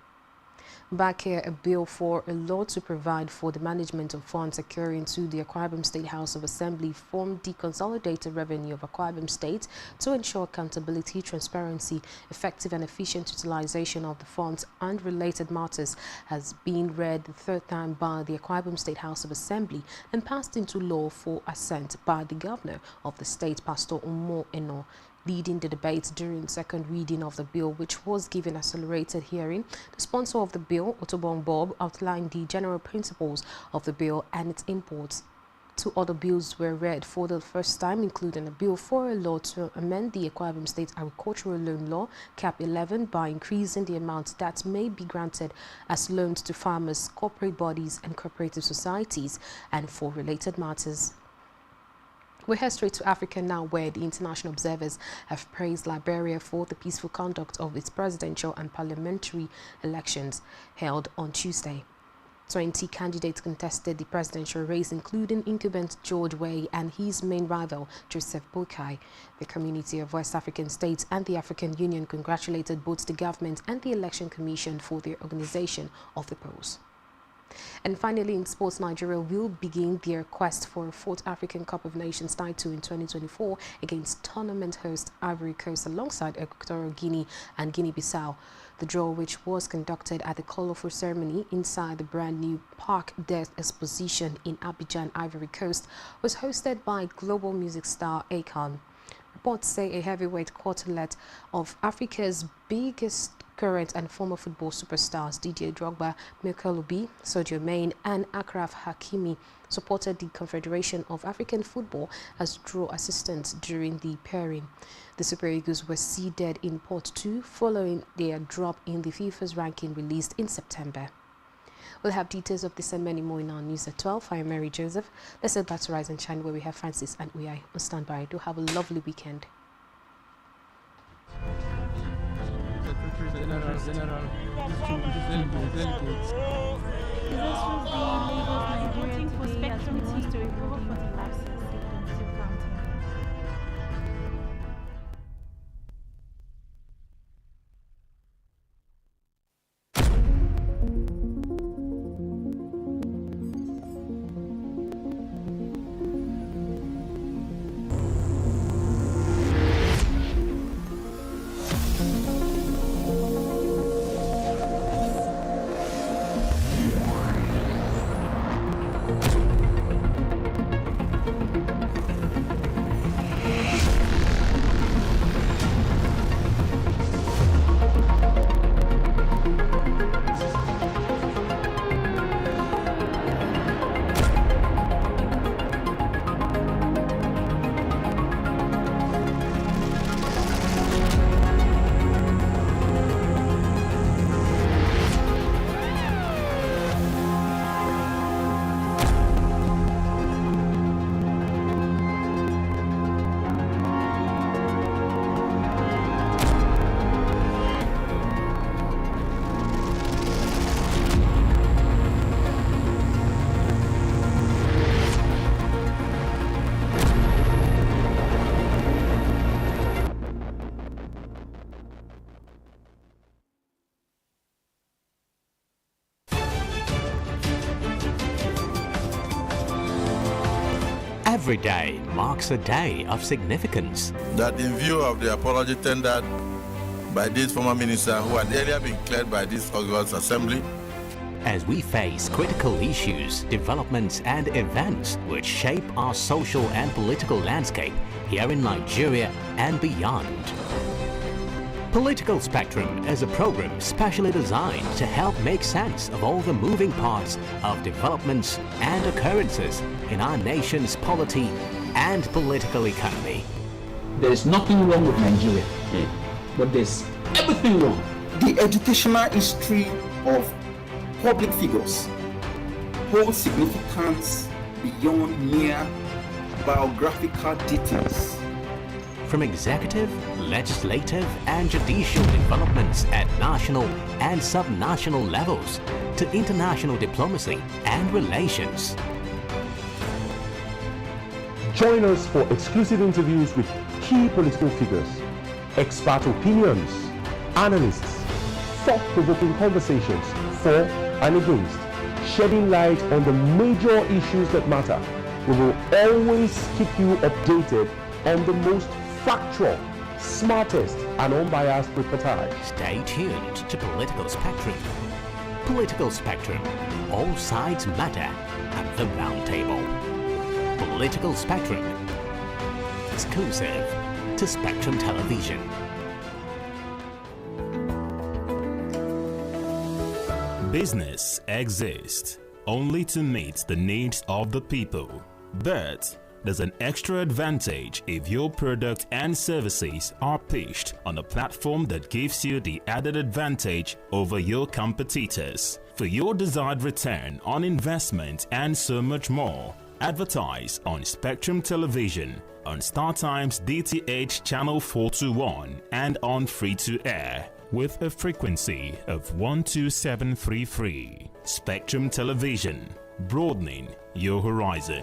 Back here, a bill for a law to provide for the management of funds occurring to the Akwa Ibom State House of Assembly formed the consolidated revenue of Akwa Ibom State to ensure accountability, transparency, effective and efficient utilization of the funds and related matters has been read the third time by the Akwa Ibom State House of Assembly and passed into law for assent by the governor of the state, Pastor Umo Eno, leading the debate during second reading of the bill, which was given accelerated hearing. The sponsor of the bill, Otobon Bob, outlined the general principles of the bill and its imports. 2 other bills were read for the first time, including a bill for a law to amend the Akwa Ibom State Agricultural Loan Law, Cap 11, by increasing the amount that may be granted as loans to farmers, corporate bodies, and cooperative societies, and for related matters. We head straight to Africa now, where the international observers have praised Liberia for the peaceful conduct of its presidential and parliamentary elections held on Tuesday. 20 candidates contested the presidential race, including incumbent George Weah and his main rival, Joseph Boakai. The Community of West African States and the African Union congratulated both the government and the Election Commission for their organization of the polls. And finally, in sports, Nigeria will begin their quest for a 4th African Cup of Nations title in 2024 against tournament host Ivory Coast alongside Equatorial Guinea and Guinea-Bissau. The draw, which was conducted at the colorful ceremony inside the brand new Parc des Expositions in Abidjan, Ivory Coast, was hosted by global music star Akon. Reports say a heavyweight quartet of Africa's biggest current and former football superstars Didier Drogba, Mikel Obi, Sadio Mane and Achraf Hakimi supported the Confederation of African Football as draw assistants during the pairing. The Super Eagles were seeded in Pot 2 following their drop in the FIFA's ranking released in September. We'll have details of this and many more in our news at 12. I am Mary Joseph. Let's head back to Rise and Shine, where we have Francis and Uyai on standby. Do have a lovely weekend. Voting for Spectrum TV to recover for the lapses taken to counting. Every day marks a day of significance. That in view of the apology tendered by this former minister who had earlier been cleared by this August Assembly, as we face critical issues, developments and events which shape our social and political landscape here in Nigeria and beyond. Political Spectrum is a program specially designed to help make sense of all the moving parts of developments and occurrences in our nation's polity and political economy. There is nothing wrong with Nigeria, but there's everything wrong. The educational history of public figures holds significance beyond mere biographical details. From executive, legislative and judicial developments at national and subnational levels to international diplomacy and relations. Join us for exclusive interviews with key political figures, expert opinions, analysts, thought-provoking conversations for and against, shedding light on the major issues that matter. We will always keep you updated on the most factual, smartest and unbiased reportage. Stay tuned to Political Spectrum. Political Spectrum. All sides matter at the round table. Political Spectrum. Exclusive to Spectrum Television. Business exists only to meet the needs of the people. But there's an extra advantage if your product and services are pitched on a platform that gives you the added advantage over your competitors. For your desired return on investment and so much more, advertise on Spectrum Television, on StarTime's DTH Channel 421 and on free-to-air with a frequency of 12733. Spectrum Television, broadening your horizon.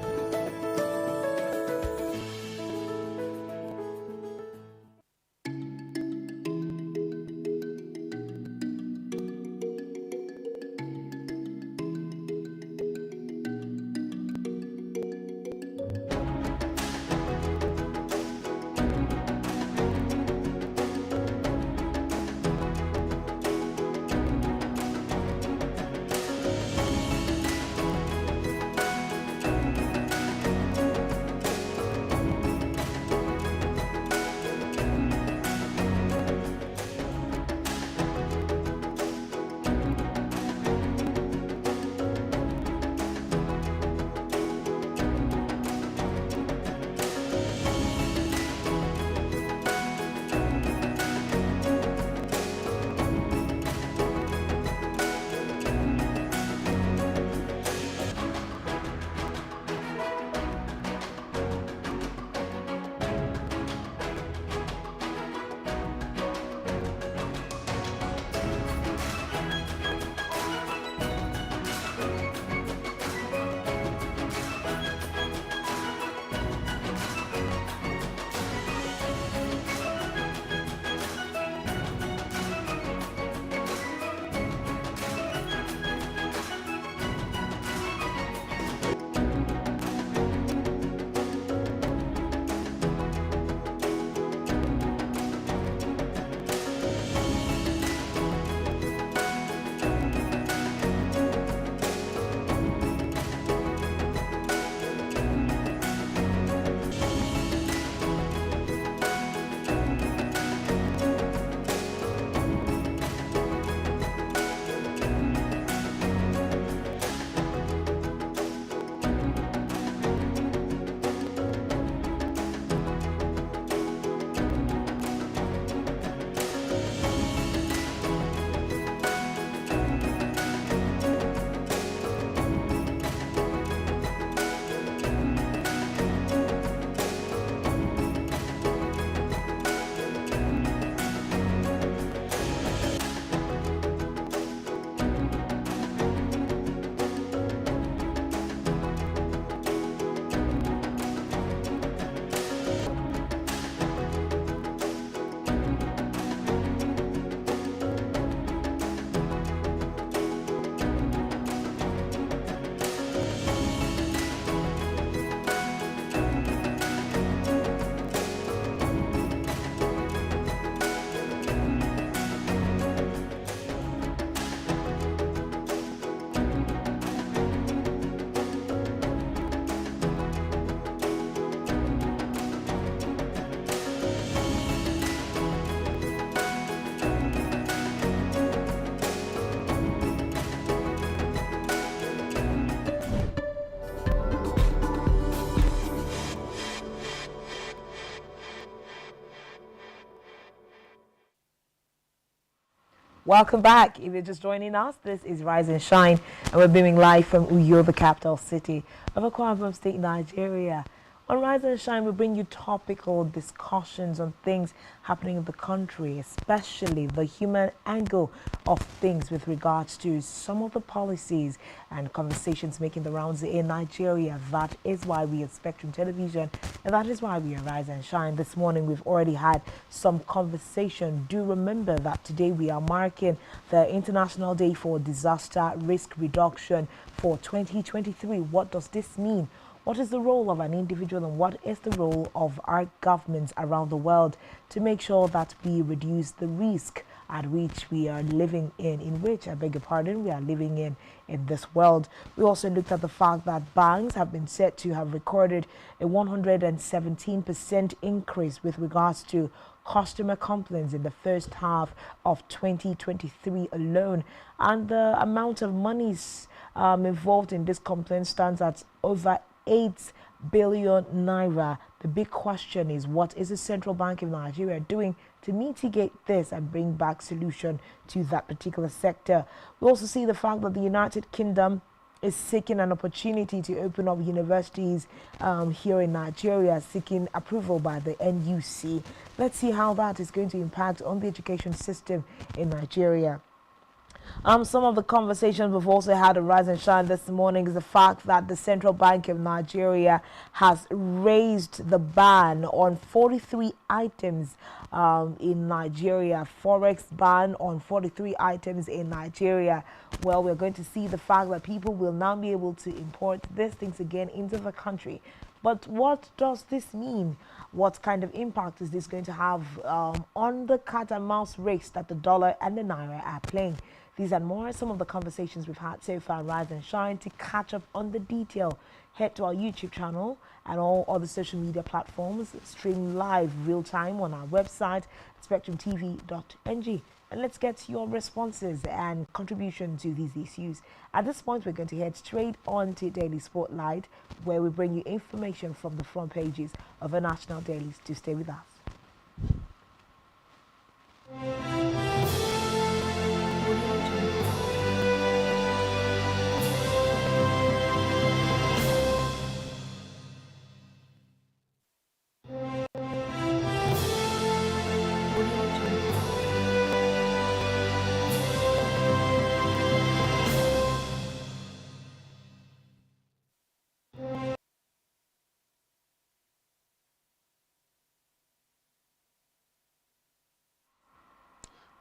Welcome back. If you're just joining us, this is Rise and Shine, and we're beaming live from Uyo, the capital city of Akwa Ibom State, Nigeria. On Rise and Shine, we bring you topical discussions on things happening in the country, especially the human angle of things with regards to some of the policies and conversations making the rounds in Nigeria. That is why we are Spectrum Television, and that is why we are Rise and Shine. This morning, we've already had some conversation. Do remember that today we are marking the International Day for Disaster Risk Reduction for 2023. What does this mean? What is the role of an individual, and what is the role of our governments around the world to make sure that we reduce the risk at which we are living in which, I beg your pardon, we are living in this world? We also looked at the fact that banks have been said to have recorded a 117% increase with regards to customer complaints in the first half of 2023 alone, and the amount of monies involved in this complaint stands at over 8 billion naira. The big question is, what is the Central Bank of Nigeria doing to mitigate this and bring back solution to that particular sector? We also see the fact that the United Kingdom is seeking an opportunity to open up universities here in Nigeria, seeking approval by the NUC. Let's see how that is going to impact on the education system in Nigeria. Some of the conversations we've also had at Rise and Shine this morning is the fact that the Central Bank of Nigeria has raised the ban on 43 items in Nigeria, forex ban on 43 items in Nigeria. Well, we're going to see the fact that people will now be able to import these things again into the country. But what does this mean? What kind of impact is this going to have on the cat and mouse race that the dollar and the naira are playing? These and more are some of the conversations we've had so far. Rise and Shine. To catch up on the detail, head to our YouTube channel and all other social media platforms. Stream live real time on our website, spectrumtv.ng. And let's get your responses and contribution to these issues. At this point, we're going to head straight on to Daily Spotlight, where we bring you information from the front pages of our national dailies. To stay with us.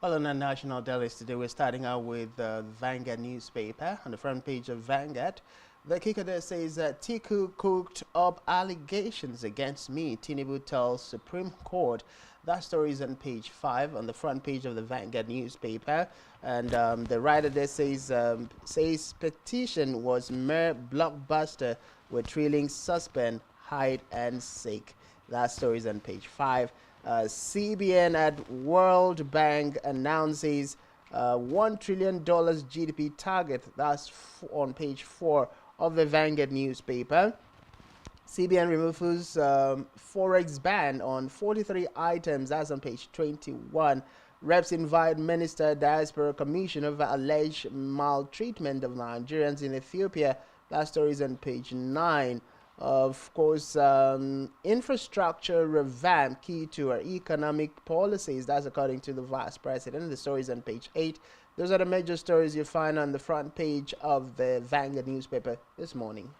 Well, on our national dailies today, we're starting out with the Vanguard newspaper. On the front page of Vanguard, the kicker there says Tiku cooked up allegations against me. Tinubu tells Supreme Court. That story is on page 5 on the front page of the Vanguard newspaper. And the writer there says petition was mere blockbuster with thrilling suspense, hide and seek. That story is on page 5. CBN at World Bank announces $1 trillion GDP target. That's on page 4 of the Vanguard newspaper. CBN removes forex ban on 43 items. That's on page 21. Reps invite Minister Diaspora Commission over alleged maltreatment of Nigerians in Ethiopia. That story is on page 9. Of course, infrastructure revamp key to our economic policies. That's according to the Vice President. The story is on page 8. Those are the major stories you find on the front page of the Vanguard newspaper this morning.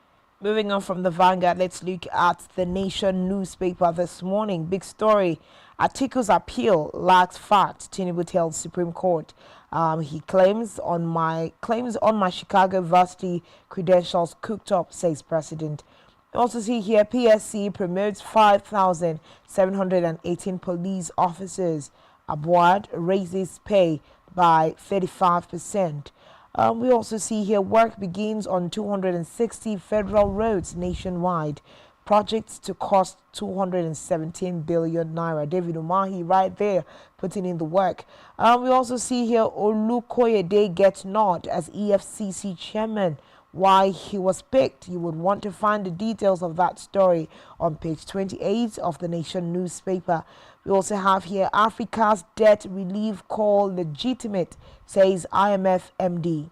Moving on from the Vanguard, let's look at the Nation newspaper this morning. Big story: Atiku's appeal lacks facts. Tinubu tells Supreme Court. He claims on my Chicago University credentials cooked up, says President. Also see here, PSC promotes 5,718 police officers. Abuad raises pay by 35%. We also see here, work begins on 260 federal roads nationwide. Projects to cost 217 billion naira. David Umahi right there putting in the work. We also see here, Olukoyede gets nod as EFCC chairman. why he was picked. You would want to find the details of that story on page 28 of the Nation newspaper. We also have here Africa's debt relief call legitimate, says IMF MD.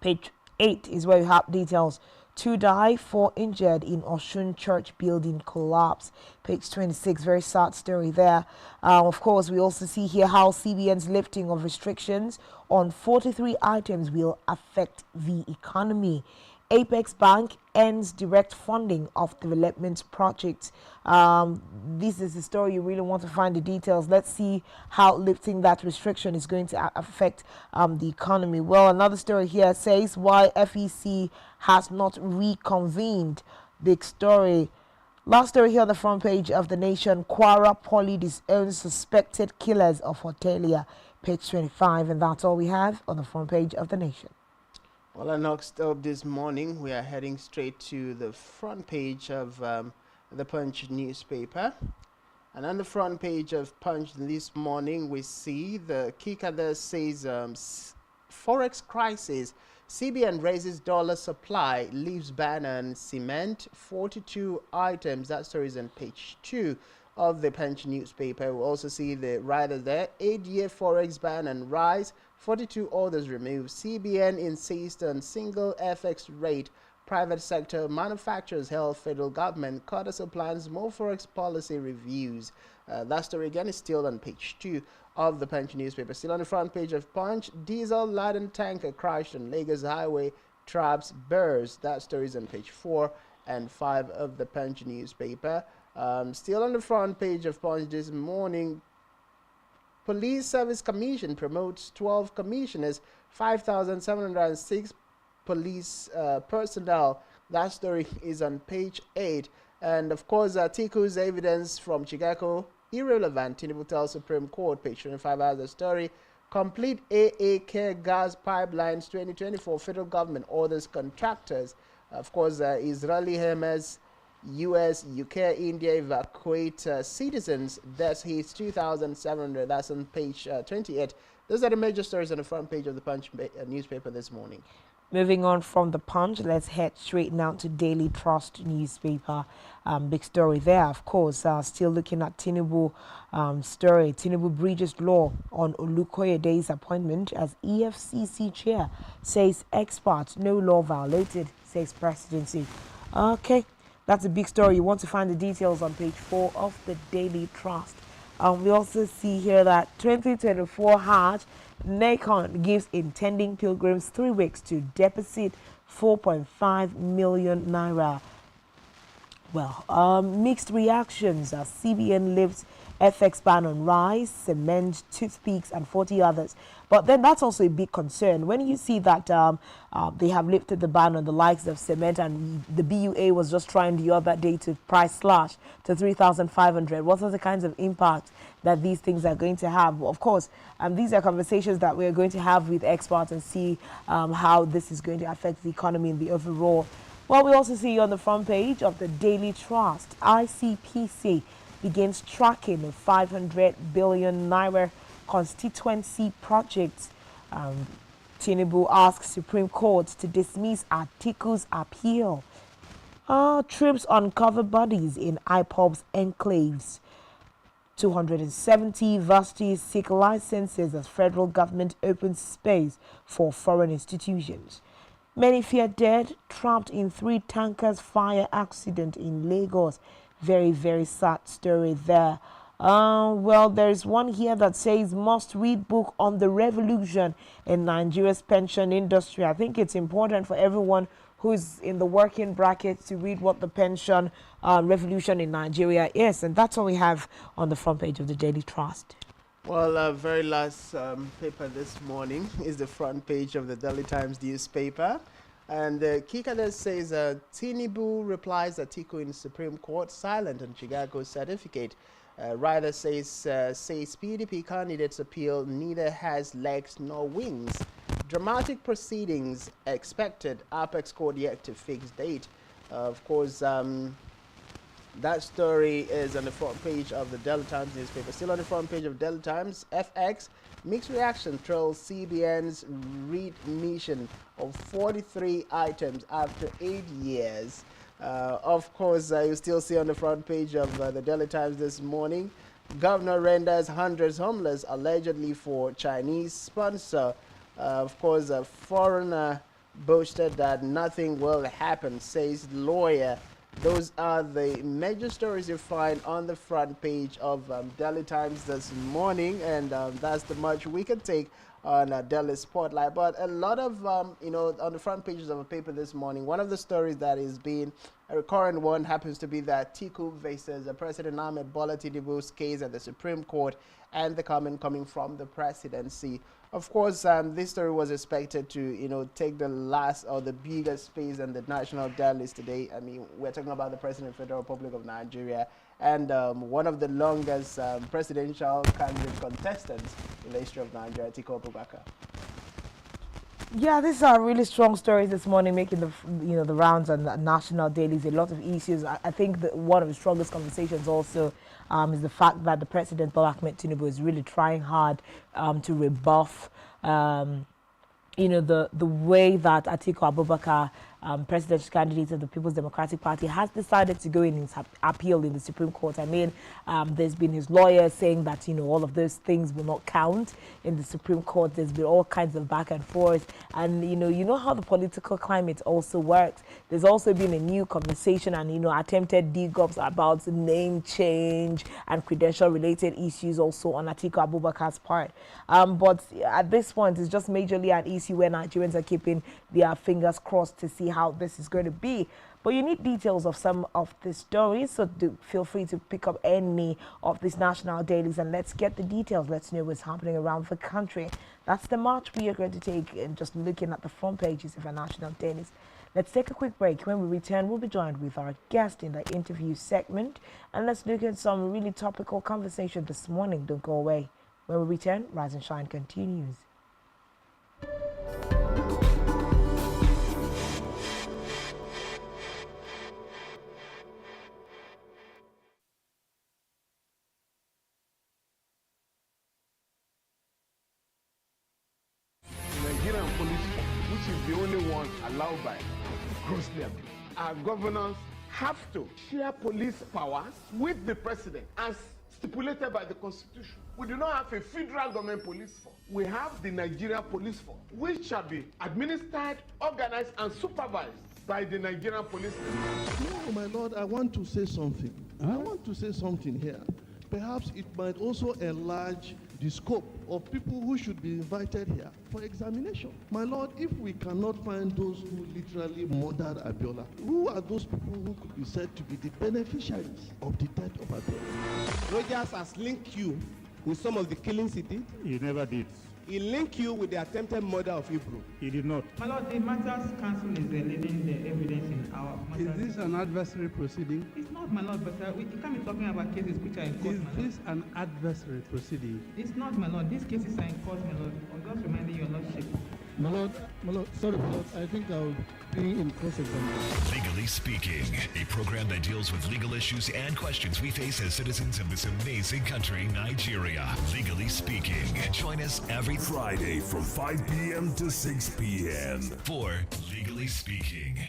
Page 8 is where you have details. 2 die, 4 injured in Oshun church building collapse. Page 26, very sad story there. Of course, we also see here how CBN's lifting of restrictions on 43 items will affect the economy. Apex Bank ends direct funding of development projects. This is the story you really want to find the details. Let's see how lifting that restriction is going to affect the economy. Well, another story here says why FEC has not reconvened. Big story. Last story here on the front page of the Nation. Kwara Poly disowns suspected killers of Hotelia. Page 25, and that's all we have on the front page of the Nation. Well, next up this morning, we are heading straight to the front page of the Punch newspaper. And on the front page of Punch this morning, we see the kicker that says Forex crisis. CBN raises dollar supply, leaves ban on cement, 42 items. That story is on page 2 of the Punch newspaper. We'll also see the rider there. 8-year Forex ban and rise. 42 orders removed. CBN insists on single FX rate. Private sector manufacturers held federal government. Codasa plans more Forex policy reviews. That story again is still on page 2 of the Punch newspaper. Still on the front page of Punch, diesel laden tanker crashed on Lagos highway, traps burst. That story is on page 4 and 5 of the Punch newspaper. Still on the front page of Punch this morning, Police Service Commission promotes 12 commissioners, 5,706 police personnel. That story is on page 8. And of course, Atiku's evidence from Chicago, irrelevant. Tinubu tells Supreme Court, page 25 has the story. Complete AA care gas pipelines 2024. Federal government orders contractors. Of course, Israeli Hamas, US, UK, India evacuate citizens. That's his 2,700. That's on page 28. Those are the major stories on the front page of the Punch newspaper this morning. Moving on from the Punch, let's head straight now to Daily Trust newspaper. Big story there, of course. Still looking at Tinubu story. Tinubu bridges law on Olukoyede's appointment as EFCC chair. Says experts, no law violated, says presidency. Okay. That's a big story. You want to find the details on page 4 of the Daily Trust. We also see here that 2024 Hajj, NACON gives intending pilgrims 3 weeks to deposit 4.5 million naira. Well, mixed reactions as CBN lifts FX ban on rice, cement, toothpicks, and 40 others. But then that's also a big concern. When you see that they have lifted the ban on the likes of cement, and the BUA was just trying the other day to price slash to 3,500. What are the kinds of impact that these things are going to have? Of course, these are conversations that we're going to have with experts and see how this is going to affect the economy in the overall. Well, we also see on the front page of the Daily Trust, ICPC begins tracking a 500 billion naira constituency project. Tinubu asks Supreme Court to dismiss Atiku's appeal. Troops uncover bodies in IPOB's enclaves. 270 universities seek licenses as federal government opens space for foreign institutions. Many fear dead, trapped in 3 tankers fire accident in Lagos. Very, very sad story there. Well, there's one here that says must read book on the revolution in Nigeria's pension industry. I think it's important for everyone who's in the working bracket to read what the pension revolution in Nigeria is. And that's all we have on the front page of the Daily Trust. Well, very last paper this morning is the front page of the Daily Times newspaper. And the kicker that says Tinubu replies Atiku in Supreme Court silent on Chicago certificate. Rider says PDP candidates appeal neither has legs nor wings. Dramatic proceedings expected. Apex Court yet to fix date. Of course, That story is on the front page of the Daily Times newspaper. Still on the front page of Daily Times, FX, mixed reaction trolls CBN's readmission of 43 items after 8 years. Of course, you still see on the front page of the Daily Times this morning, governor renders hundreds homeless allegedly for Chinese sponsor. Of course, a foreigner boasted that nothing will happen, says lawyer. Those are the major stories you find on the front page of Daily Times this morning, and that's the much we can take on Daily Spotlight. But a lot of, on the front pages of a paper this morning, one of the stories that is being a recurrent one happens to be that Atiku versus President Ahmed Bola Tinubu's case at the Supreme Court and the comment coming from the presidency. Of course, this story was expected to, take the last or the biggest space in the national dailies today. I mean, we're talking about the President of the Federal Republic of Nigeria and one of the longest presidential candidate contestants in the history of Nigeria, Atiku Abubakar. Yeah, these are really strong stories this morning, making the rounds on the national dailies. A lot of issues. I think that one of the strongest conversations also is the fact that the President Bola Ahmed Tinubu is really trying hard to rebuff, the way that Atiku Abubakar, presidential candidate of the People's Democratic Party, has decided to go in his appeal in the Supreme Court. I mean, there's been his lawyer saying that, all of those things will not count in the Supreme Court. There's been all kinds of back and forth. And, you know how the political climate also works. There's also been a new conversation and, attempted dig-ups about name change and credential-related issues also on Atiku Abubakar's part. But at this point, it's just majorly an issue where Nigerians are keeping their fingers crossed to see how this is going to be. But you need details of some of the stories, so feel free to pick up any of these national dailies and let's get the details. Let's know what's happening around the country. That's the march we are going to take and just looking at the front pages of our national dailies. Let's take a quick break. When we return, we'll be joined with our guest in the interview segment. And let's look at some really topical conversation this morning. Don't go away. When we return, Rise and Shine continues. Nigerian police, which is the only one allowed by grossly abused. Our governors have to share police powers with the president as stipulated by the Constitution. We do not have a federal government police force. We have the Nigeria Police Force, which shall be administered, organized, and supervised by the Nigerian police. No, my lord, I want to say something. I want to say something here. Perhaps it might also enlarge the scope of people who should be invited here for examination. My lord, if we cannot find those who literally murdered Abiola, who are those people who could be said to be the beneficiaries of the death of Abiola? Rogers has linked you with some of the killings he did. He never did. He linked you with the attempted murder of Hebrew. He did not. My lord, the matters council is leading the evidence in our matters. Is this an adversary proceeding? It's not, my lord, but we can't be talking about cases which are in court, my lord. Is this an adversary proceeding? It's not, my lord. These cases are in court, my lord. I'm just reminding your lordship. My lord, sorry, my lord, I think I'll be in cross-examination. Legally Speaking, a program that deals with legal issues and questions we face as citizens of this amazing country, Nigeria. Legally Speaking. Join us every Friday from 5 p.m. to 6 p.m. for Legally Speaking.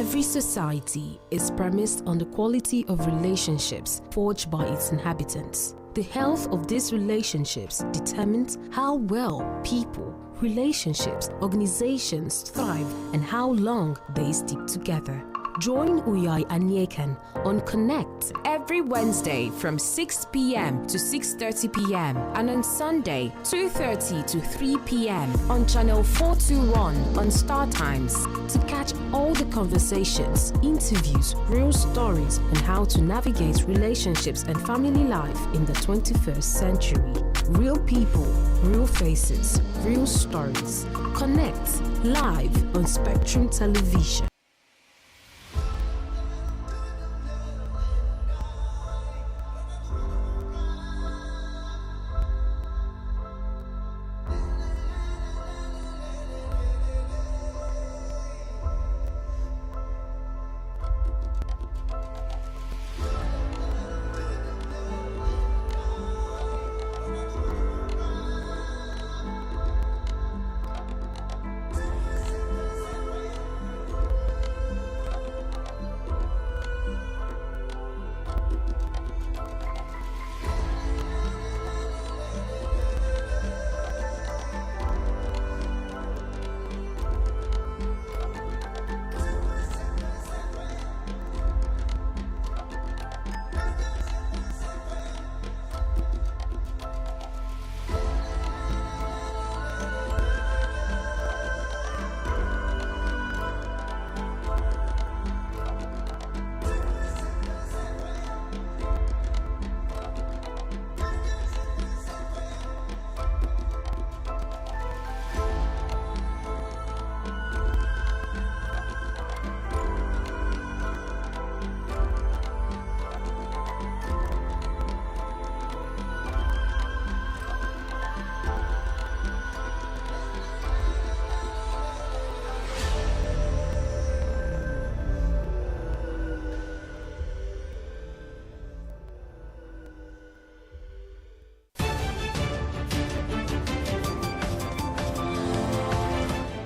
Every society is premised on the quality of relationships forged by its inhabitants. The health of these relationships determines how well people, relationships, organizations thrive and how long they stick together. Join Uyai Anyekan on Connect every Wednesday from 6 p.m. to 6:30 p.m. and on Sunday 2:30 to 3 p.m. on channel 421 on Star Times to catch all the conversations, interviews, real stories on how to navigate relationships and family life in the 21st century. Real people, real faces, real stories. Connect live on Spectrum Television.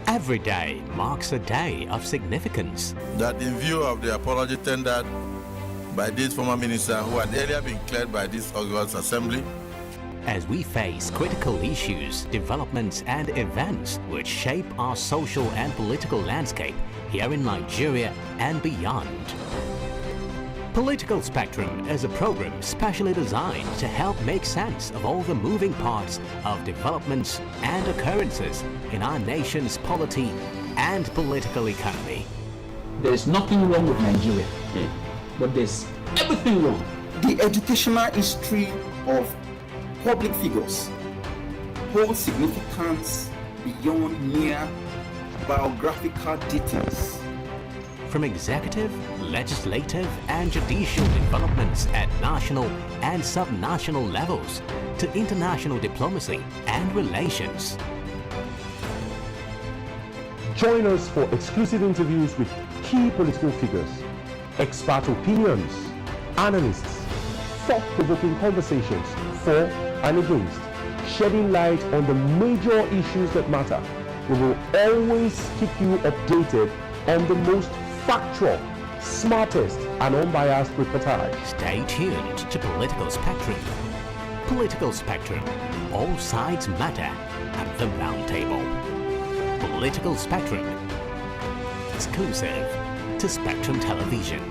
Every day marks a day of significance. That in view of the apology tendered by this former minister who had earlier been cleared by this August Assembly, as we face critical issues, developments and events which shape our social and political landscape here in Nigeria and beyond. Political Spectrum is a program specially designed to help make sense of all the moving parts of developments and occurrences in our nation's polity and political economy. There is nothing wrong with Nigeria, but there's everything wrong. The educational history of public figures holds significance beyond mere biographical details. From executive, legislative and judicial developments at national and subnational levels to international diplomacy and relations. Join us for exclusive interviews with key political figures, expert opinions, analysts, thought-provoking conversations for and against, shedding light on the major issues that matter. We will always keep you updated on the most factual, smartest and unbiased reportage. Stay tuned to Political Spectrum. Political Spectrum. All sides matter at the round table. Political Spectrum. Exclusive to Spectrum Television.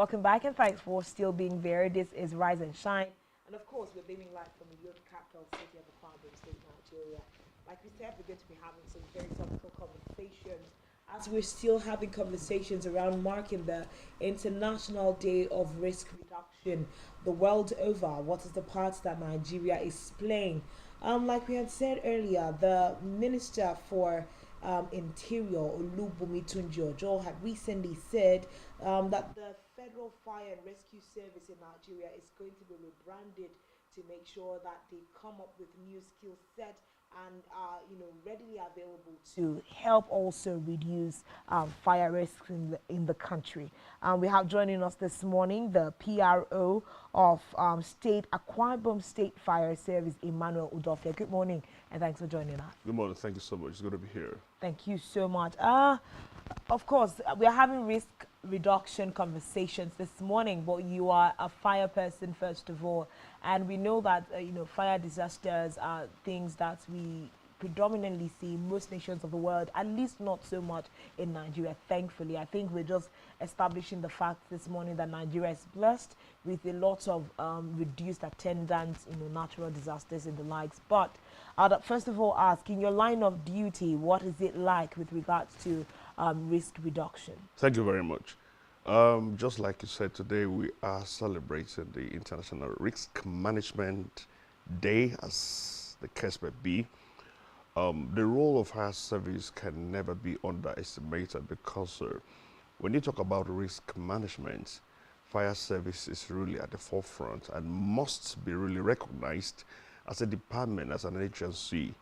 Welcome back and thanks for still being there. This is Rise and Shine. And of course, we're beaming live from the youth capital city of the Akwa State, Nigeria. Like we said, we're going to be having some very topical conversations as we're still having conversations around marking the International Day of Risk Reduction the world over. What is the part that Nigeria is playing? Like we had said earlier, the Minister for Interior, Olubunmi Tunji-Ojo, had recently said that the Federal Fire and Rescue Service in Nigeria is going to be rebranded to make sure that they come up with new skill set and are readily available to help also reduce fire risks in the country. We have joining us this morning the PRO of Akwa Ibom State Fire Service, Emmanuel Udofia. Good morning and thanks for joining us. Good morning. Thank you so much. It's good to be here. Thank you so much. Of course, we are having risk reduction conversations this morning, but you are a fire person first of all, and we know that fire disasters are things that we predominantly see in most nations of the world, at least not so much in Nigeria, thankfully. I think we're just establishing the fact this morning that Nigeria is blessed with a lot of reduced attendance, natural disasters and the likes. But I'd first of all ask, in your line of duty, what is it like with regards to risk reduction? Thank you very much. Just like you said, today we are celebrating the International Risk Management Day, as the case may be. The role of fire service can never be underestimated because when you talk about risk management, fire service is really at the forefront and must be really recognized as a department, as an agency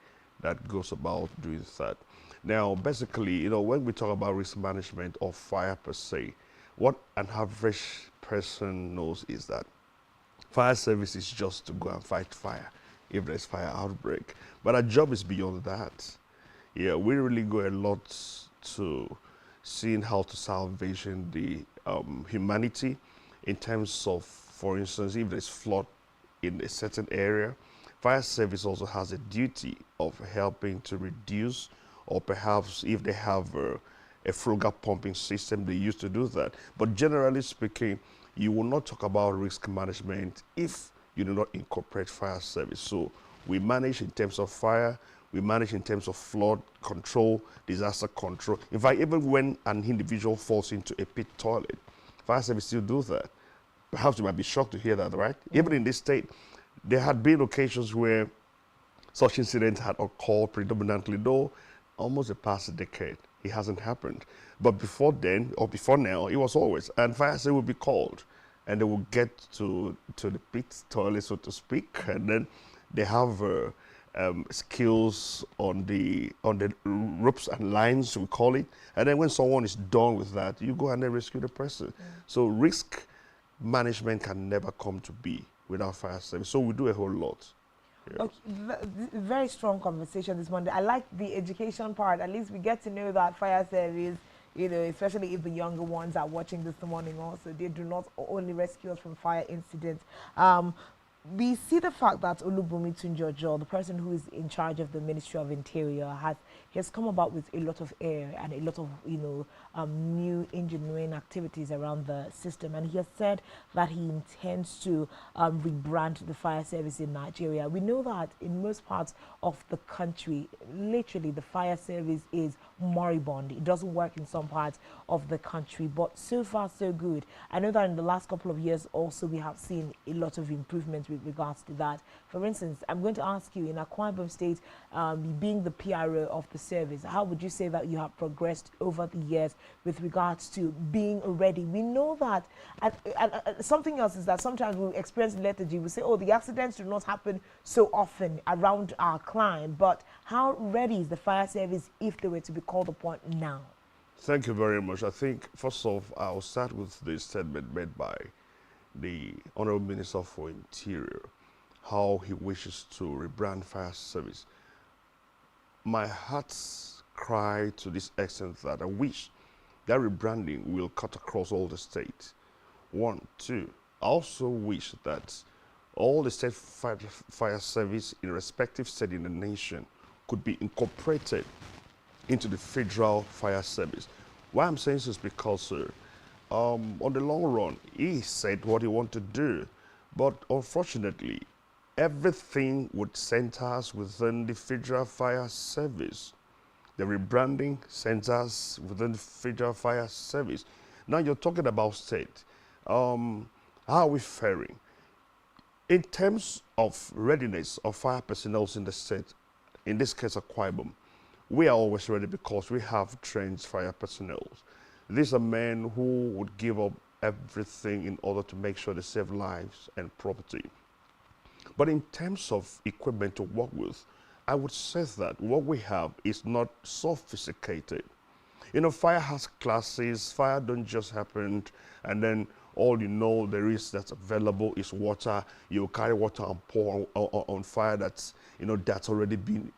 that goes about doing that. Now, basically, when we talk about risk management or fire per se, what an average person knows is that fire service is just to go and fight fire if there's fire outbreak. But our job is beyond that. Yeah, we really go a lot to seeing how to salvage the humanity in terms of, for instance, if there's flood in a certain area, fire service also has a duty of helping to reduce, or perhaps if they have a frugal pumping system, they used to do that. But generally speaking, you will not talk about risk management if you do not incorporate fire service. So we manage in terms of fire, we manage in terms of flood control, disaster control. In fact, even when an individual falls into a pit toilet, fire service still do that. Perhaps you might be shocked to hear that, right? Even in this state, there had been occasions where such incidents had occurred predominantly, though almost the past decade, it hasn't happened. But before then, or before now, it was always. And fire service would be called, and they will get to the pit toilet, so to speak, and then they have skills on the ropes and lines, we call it. And then when someone is done with that, you go and then rescue the person. So risk management can never come to be without fire service. So we do a whole lot. Yeah. Okay, very strong conversation this morning. I like the education part. At least we get to know that fire service, especially if the younger ones are watching this morning also, they do not only rescue us from fire incidents. We see the fact that Olubunmi Tunji-Ojo, the person who is in charge of the Ministry of Interior, has come about with a lot of air and a lot of new engineering activities around the system, and he has said that he intends to rebrand the fire service in Nigeria. We know that in most parts of the country, literally the fire service is moribund. It doesn't work in some parts of the country, but so far so good. I know that in the last couple of years also we have seen a lot of improvements with regards to that. For instance, I'm going to ask you, in Akwa Ibom State, being the PRO of the service, how would you say that you have progressed over the years with regards to being ready? We know that, and something else is that sometimes we experience lethargy. We say, oh, the accidents do not happen so often around our client, but how ready is the fire service if they were to be called upon now? Thank you very much. I think, first off, I'll start with the statement made by the Honorable Minister for Interior, how he wishes to rebrand fire service. My heart's cry to this extent that I wish that rebranding will cut across all the states. 1, 2, I also wish that all the state fire service in respective state in the nation could be incorporated into the federal fire service. Why I'm saying this is because on the long run, he said what he wanted to do. But unfortunately, everything would centers within the Federal Fire Service. The rebranding centers within the Federal Fire Service. Now you're talking about state. How are we faring? In terms of readiness of fire personnel in the state, in this case Akwa Ibom, we are always ready because we have trained fire personnel. These are men who would give up everything in order to make sure they save lives and property. But in terms of equipment to work with, I would say that what we have is not sophisticated. You know, fire has classes. Fire don't just happen and then all you know there is that's available is water. You carry water and pour on fire that's, you know, that's already been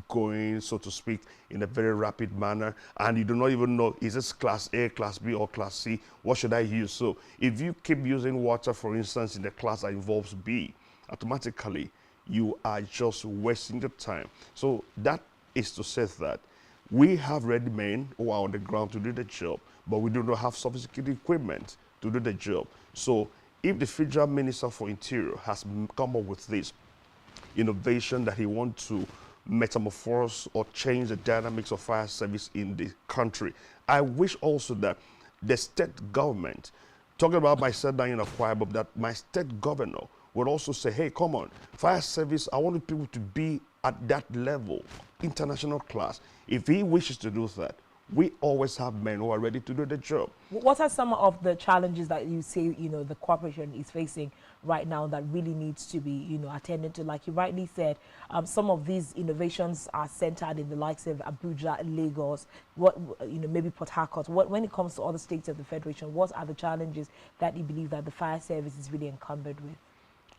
going, so to speak, in a very rapid manner. And you do not even know, is this class A, class B, or class C? What should I use? So if you keep using water, for instance, in the class that involves B, automatically you are just wasting the time. So that is to say that we have ready men who are on the ground to do the job, but we do not have sophisticated equipment to do the job. So if the Federal Minister for Interior has come up with this innovation that he wants to metamorphose or change the dynamics of fire service in the country, I wish also that the state government, talking about myself down in Akwa Ibom, that my state governor would also say, hey, come on, fire service, I want people to be at that level, international class. If he wishes to do that, we always have men who are ready to do the job. What are some of the challenges that you say, you know, the corporation is facing right now that really needs to be, you know, attended to? Like you rightly said, some of these innovations are centered in the likes of Abuja, Lagos, you know, maybe Port Harcourt. When it comes to other states of the Federation, what are the challenges that you believe that the fire service is really encumbered with?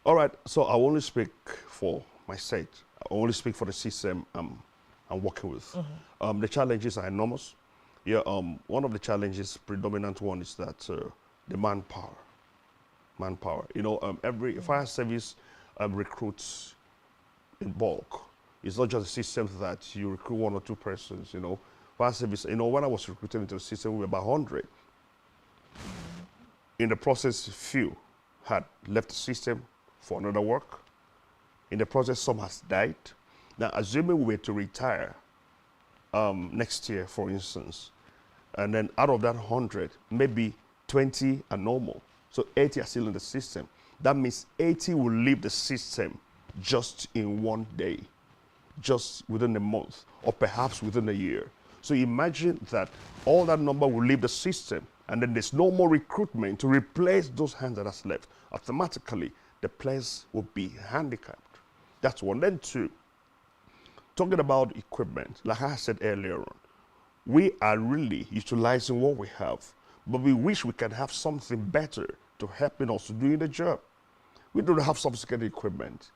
All right, so I only speak for my state. I only speak for the system I'm working with. Mm-hmm. The challenges are enormous. Yeah, one of the challenges, predominant one, is that the manpower. You know, every fire service recruits in bulk. It's not just a system that you recruit one or two persons. You know, fire service. You know, when I was recruited into the system, we were about 100. In the process, few had left the system for another work. In the process, some has died. Now, assuming we were to retire next year, for instance, and then out of that 100, maybe 20 are normal. So 80 are still in the system. That means 80 will leave the system just in one day, just within a month, or perhaps within a year. So imagine that all that number will leave the system, and then there's no more recruitment to replace those hands that are left. Automatically, the place will be handicapped. That's one. Then two, talking about equipment, like I said earlier on, we are really utilizing what we have, but we wish we can have something better to help us doing the job. We don't have sophisticated equipment.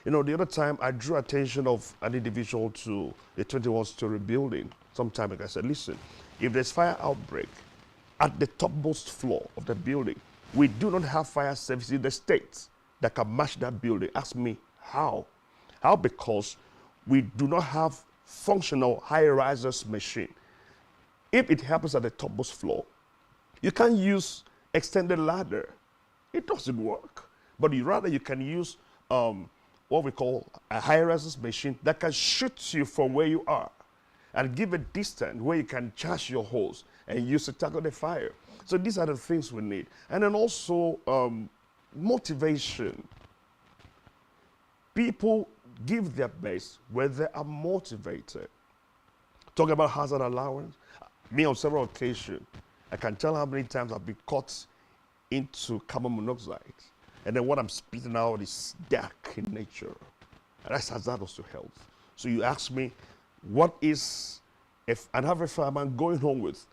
You know, the other time I drew attention of an individual to a 21-story building some time ago. I said, listen, if there's fire outbreak at the topmost floor of the building, we do not have fire service in the state that can match that building. Ask me how. How? Because we do not have functional high-risers machine. If it happens at the topmost floor, you can't use extended ladder. It doesn't work. But you can use what we call a high-risers machine that can shoot you from where you are and give a distance where you can charge your hose and use to tackle the fire. So these are the things we need. And then also motivation. People give their best when they are motivated. Talk about hazard allowance. Me, on several occasions, I can tell how many times I've been caught into carbon monoxide. And then what I'm spitting out is dark in nature. And that's hazardous to health. So you ask me, what is if an average fireman going home with,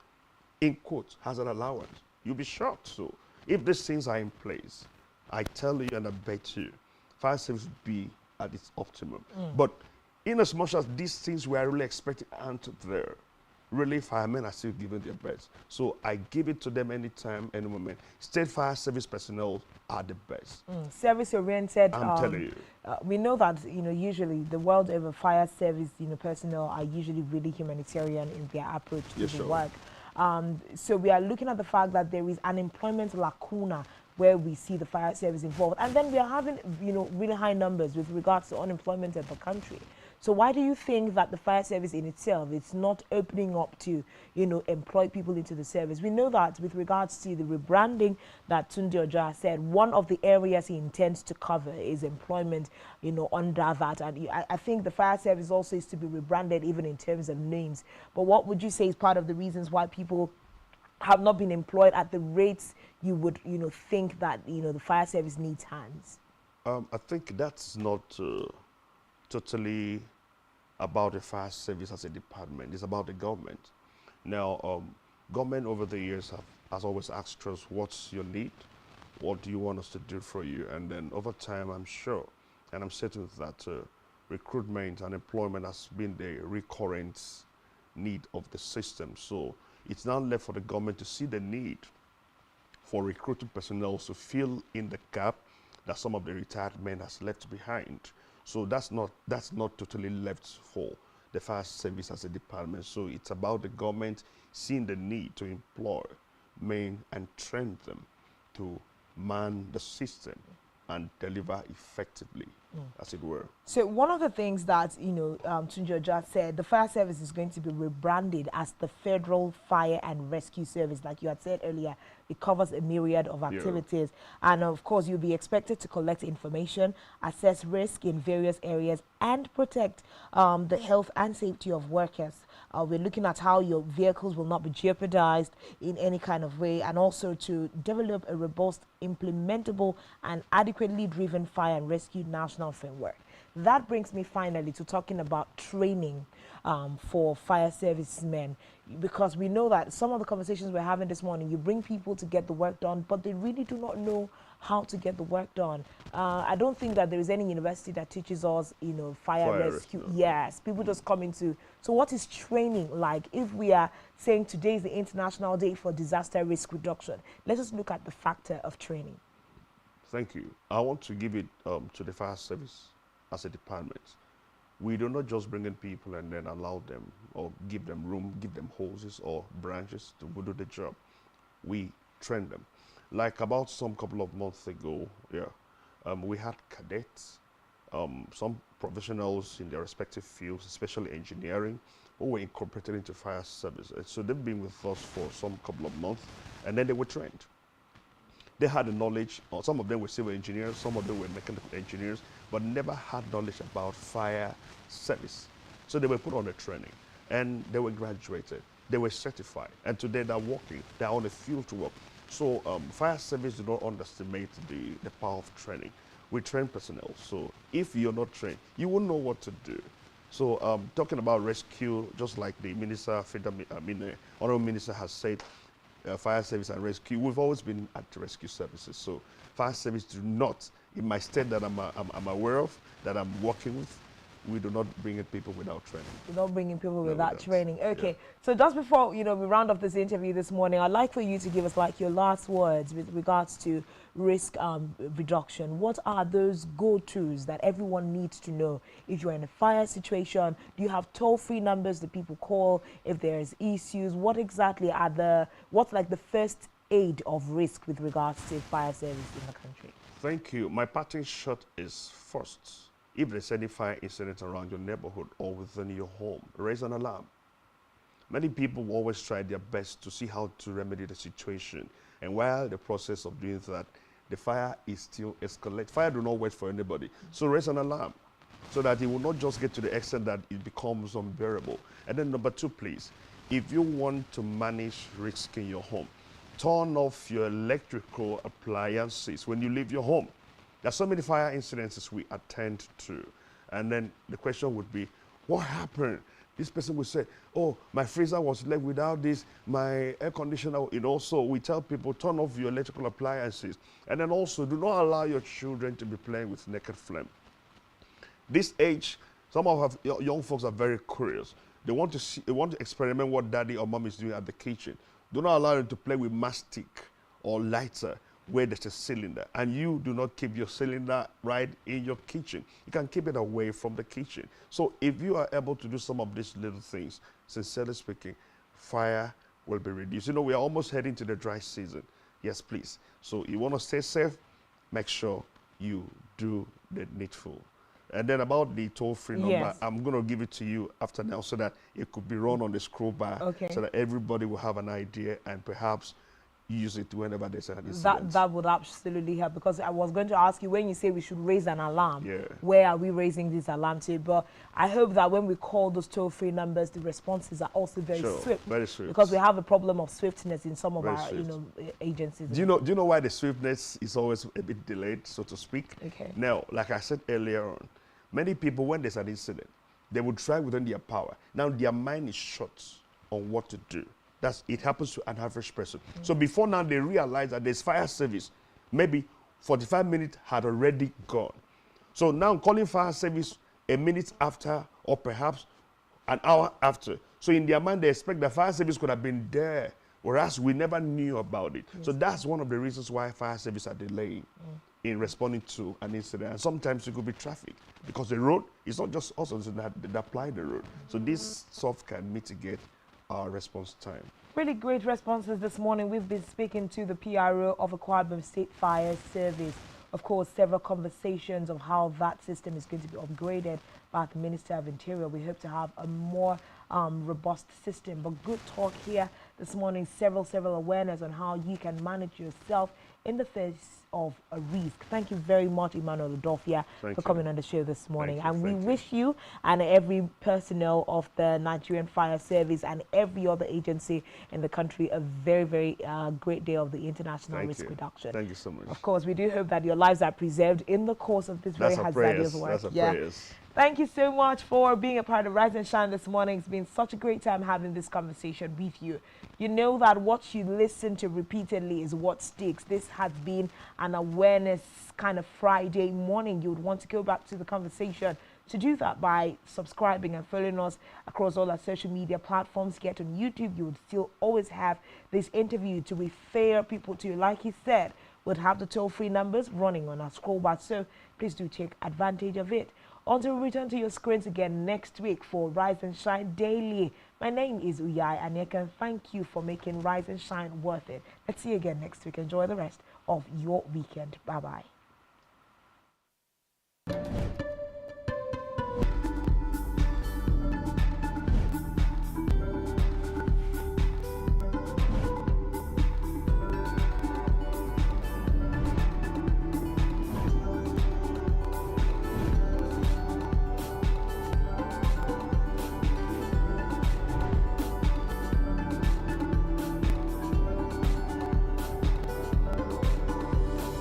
in quotes, hazard allowance? You'll be shocked. So if these things are in place, I tell you and I bet you, fire service will be at its optimum. But in as much as these things we are really expecting aren't there, really firemen are still giving their best. So I give it to them anytime, any moment. State fire service personnel are the best. Service-oriented. I'm telling you. We know that, you know, usually the world over fire service, you know, personnel are usually really humanitarian in their approach to the work. So we are looking at the fact that there is an employment lacuna where we see the fire service involved. And then we are having, really high numbers with regards to unemployment in the country. So why do you think that the fire service in itself is not opening up to, employ people into the service? We know that with regards to the rebranding that Tunde Oja said, one of the areas he intends to cover is employment, under that. And I think the fire service also is to be rebranded even in terms of names. But what would you say is part of the reasons why people have not been employed at the rates you would, think that, the fire service needs hands? I think that's not totally about the fire service as a department. It's about the government. Now, government over the years has always asked us, what's your need? What do you want us to do for you? And then over time, I'm sure, and I'm certain that recruitment and employment has been the recurrent need of the system. So it's now left for the government to see the need for recruiting personnel to fill in the gap that some of the retired men has left behind. So that's not totally left for the fire service as a department. So it's about the government seeing the need to employ men and train them to man the system and deliver effectively, as it were. So one of the things that, Tunde Oja said, the fire service is going to be rebranded as the Federal Fire and Rescue Service. Like you had said earlier, it covers a myriad of activities. Yeah. And of course, you'll be expected to collect information, assess risk in various areas, and protect the health and safety of workers. We're looking at how your vehicles will not be jeopardized in any kind of way, and also to develop a robust, implementable, and adequately driven fire and rescue national framework. That brings me finally to talking about training for fire servicemen, because we know that some of the conversations we're having this morning, you bring people to get the work done, but they really do not know how to get the work done. I don't think that there is any university that teaches us, fire rescue. Yes, people just come into. So what is training like? If we are saying today is the International Day for Disaster Risk Reduction, let us look at the factor of training. Thank you. I want to give it to the fire service as a department. We do not just bring in people and then allow them or give them room, give them hoses or branches to do the job. We train them. Like about some couple of months ago, we had cadets, some professionals in their respective fields, especially engineering, who were incorporated into fire services. So they've been with us for some couple of months, and then they were trained. They had the knowledge, or some of them were civil engineers, some of them were mechanical engineers, but never had knowledge about fire service. So they were put on the training, and they were graduated. They were certified, and today they're working. They're on the field to work. So fire service do not underestimate the power of training. We train personnel, so if you're not trained, you won't know what to do. So talking about rescue, just like the minister, honorable minister has said, fire service and rescue, we've always been at the rescue services. So fire service do not, in my state that I'm aware of, that I'm working with, we do not bring in people without training. We're not bringing people without training. Okay, so just before we round up this interview this morning, I'd like for you to give us your last words with regards to risk reduction. What are those go-tos that everyone needs to know if you're in a fire situation? Do you have toll-free numbers that people call if there's issues? What exactly are what's the first aid of risk with regards to fire service in the country? Thank you. My parting shot is first. If there's any fire incident around your neighborhood or within your home, raise an alarm. Many people will always try their best to see how to remedy the situation. And while the process of doing that, the fire is still escalating. Fire do not wait for anybody. So raise an alarm so that it will not just get to the extent that it becomes unbearable. And then number two, please, if you want to manage risk in your home, turn off your electrical appliances when you leave your home. There are so many fire incidences we attend to. And then the question would be, what happened? This person would say, oh, my freezer was left without this, my air conditioner, So we tell people, turn off your electrical appliances. And then also, do not allow your children to be playing with naked flame. This age, some of our young folks are very curious. They want to experiment what daddy or mom is doing at the kitchen. Do not allow them to play with mastic or lighter where there's a cylinder, and you do not keep your cylinder right in your kitchen. You can keep it away from the kitchen. So if you are able to do some of these little things, sincerely speaking, fire will be reduced. You know, we are almost heading to the dry season. Yes, please. So you want to stay safe, make sure you do the needful. And then about the toll-free number, Yes. I'm going to give it to you after now so that it could be run on the scroll bar so that everybody will have an idea and perhaps use it whenever there's an incident. That would absolutely help, because I was going to ask you, when you say we should raise an alarm, Yeah. where are we raising this alarm to? But I hope that when we call those toll-free numbers, the responses are also very swift. Very swift. Because we have a problem of swiftness in some of Very our swift. agencies. Do you know why the swiftness is always a bit delayed, so to speak? Okay. Now, like I said earlier on, many people, when there's an incident, they would try within their power. Now, their mind is shut on what to do. It happens to an average person. So before now, they realize that there's fire service. Maybe 45 minutes had already gone. So now calling fire service a minute after, or perhaps an hour after. So in their mind, they expect the fire service could have been there, whereas we never knew about it. So that's one of the reasons why fire service are delaying in responding to an incident. And sometimes it could be traffic, because the road is not just us that apply the road. So this soft can mitigate our response time. Really great responses this morning. We've been speaking to the PRO of Akwa Ibom State Fire Service. Of course, several conversations of how that system is going to be upgraded by the Minister of Interior. We hope to have a more robust system. But good talk here this morning. Several awareness on how you can manage yourself in the face of a risk. Thank you very much, Emmanuel Udofia, for coming on the show this morning. And we wish you and every personnel of the Nigerian Fire Service and every other agency in the country a very great day of the International Risk Reduction. Thank you so much. Of course, we do hope that your lives are preserved in the course of this very hazardous work. That's our prayers. Thank you so much for being a part of Rise and Shine this morning. It's been such a great time having this conversation with you. You know that what you listen to repeatedly is what sticks. This has been an awareness kind of Friday morning. You would want to go back to the conversation. To do that by subscribing and following us across all our social media platforms. Get on YouTube. You would still always have this interview to refer people to. Like he said, we'll have the toll-free numbers running on our scroll bar. So please do take advantage of it. Until we return to your screens again next week for Rise and Shine Daily. My name is Uyai Anyeka. Thank you for making Rise and Shine worth it. Let's see you again next week. Enjoy the rest of your weekend. Bye-bye.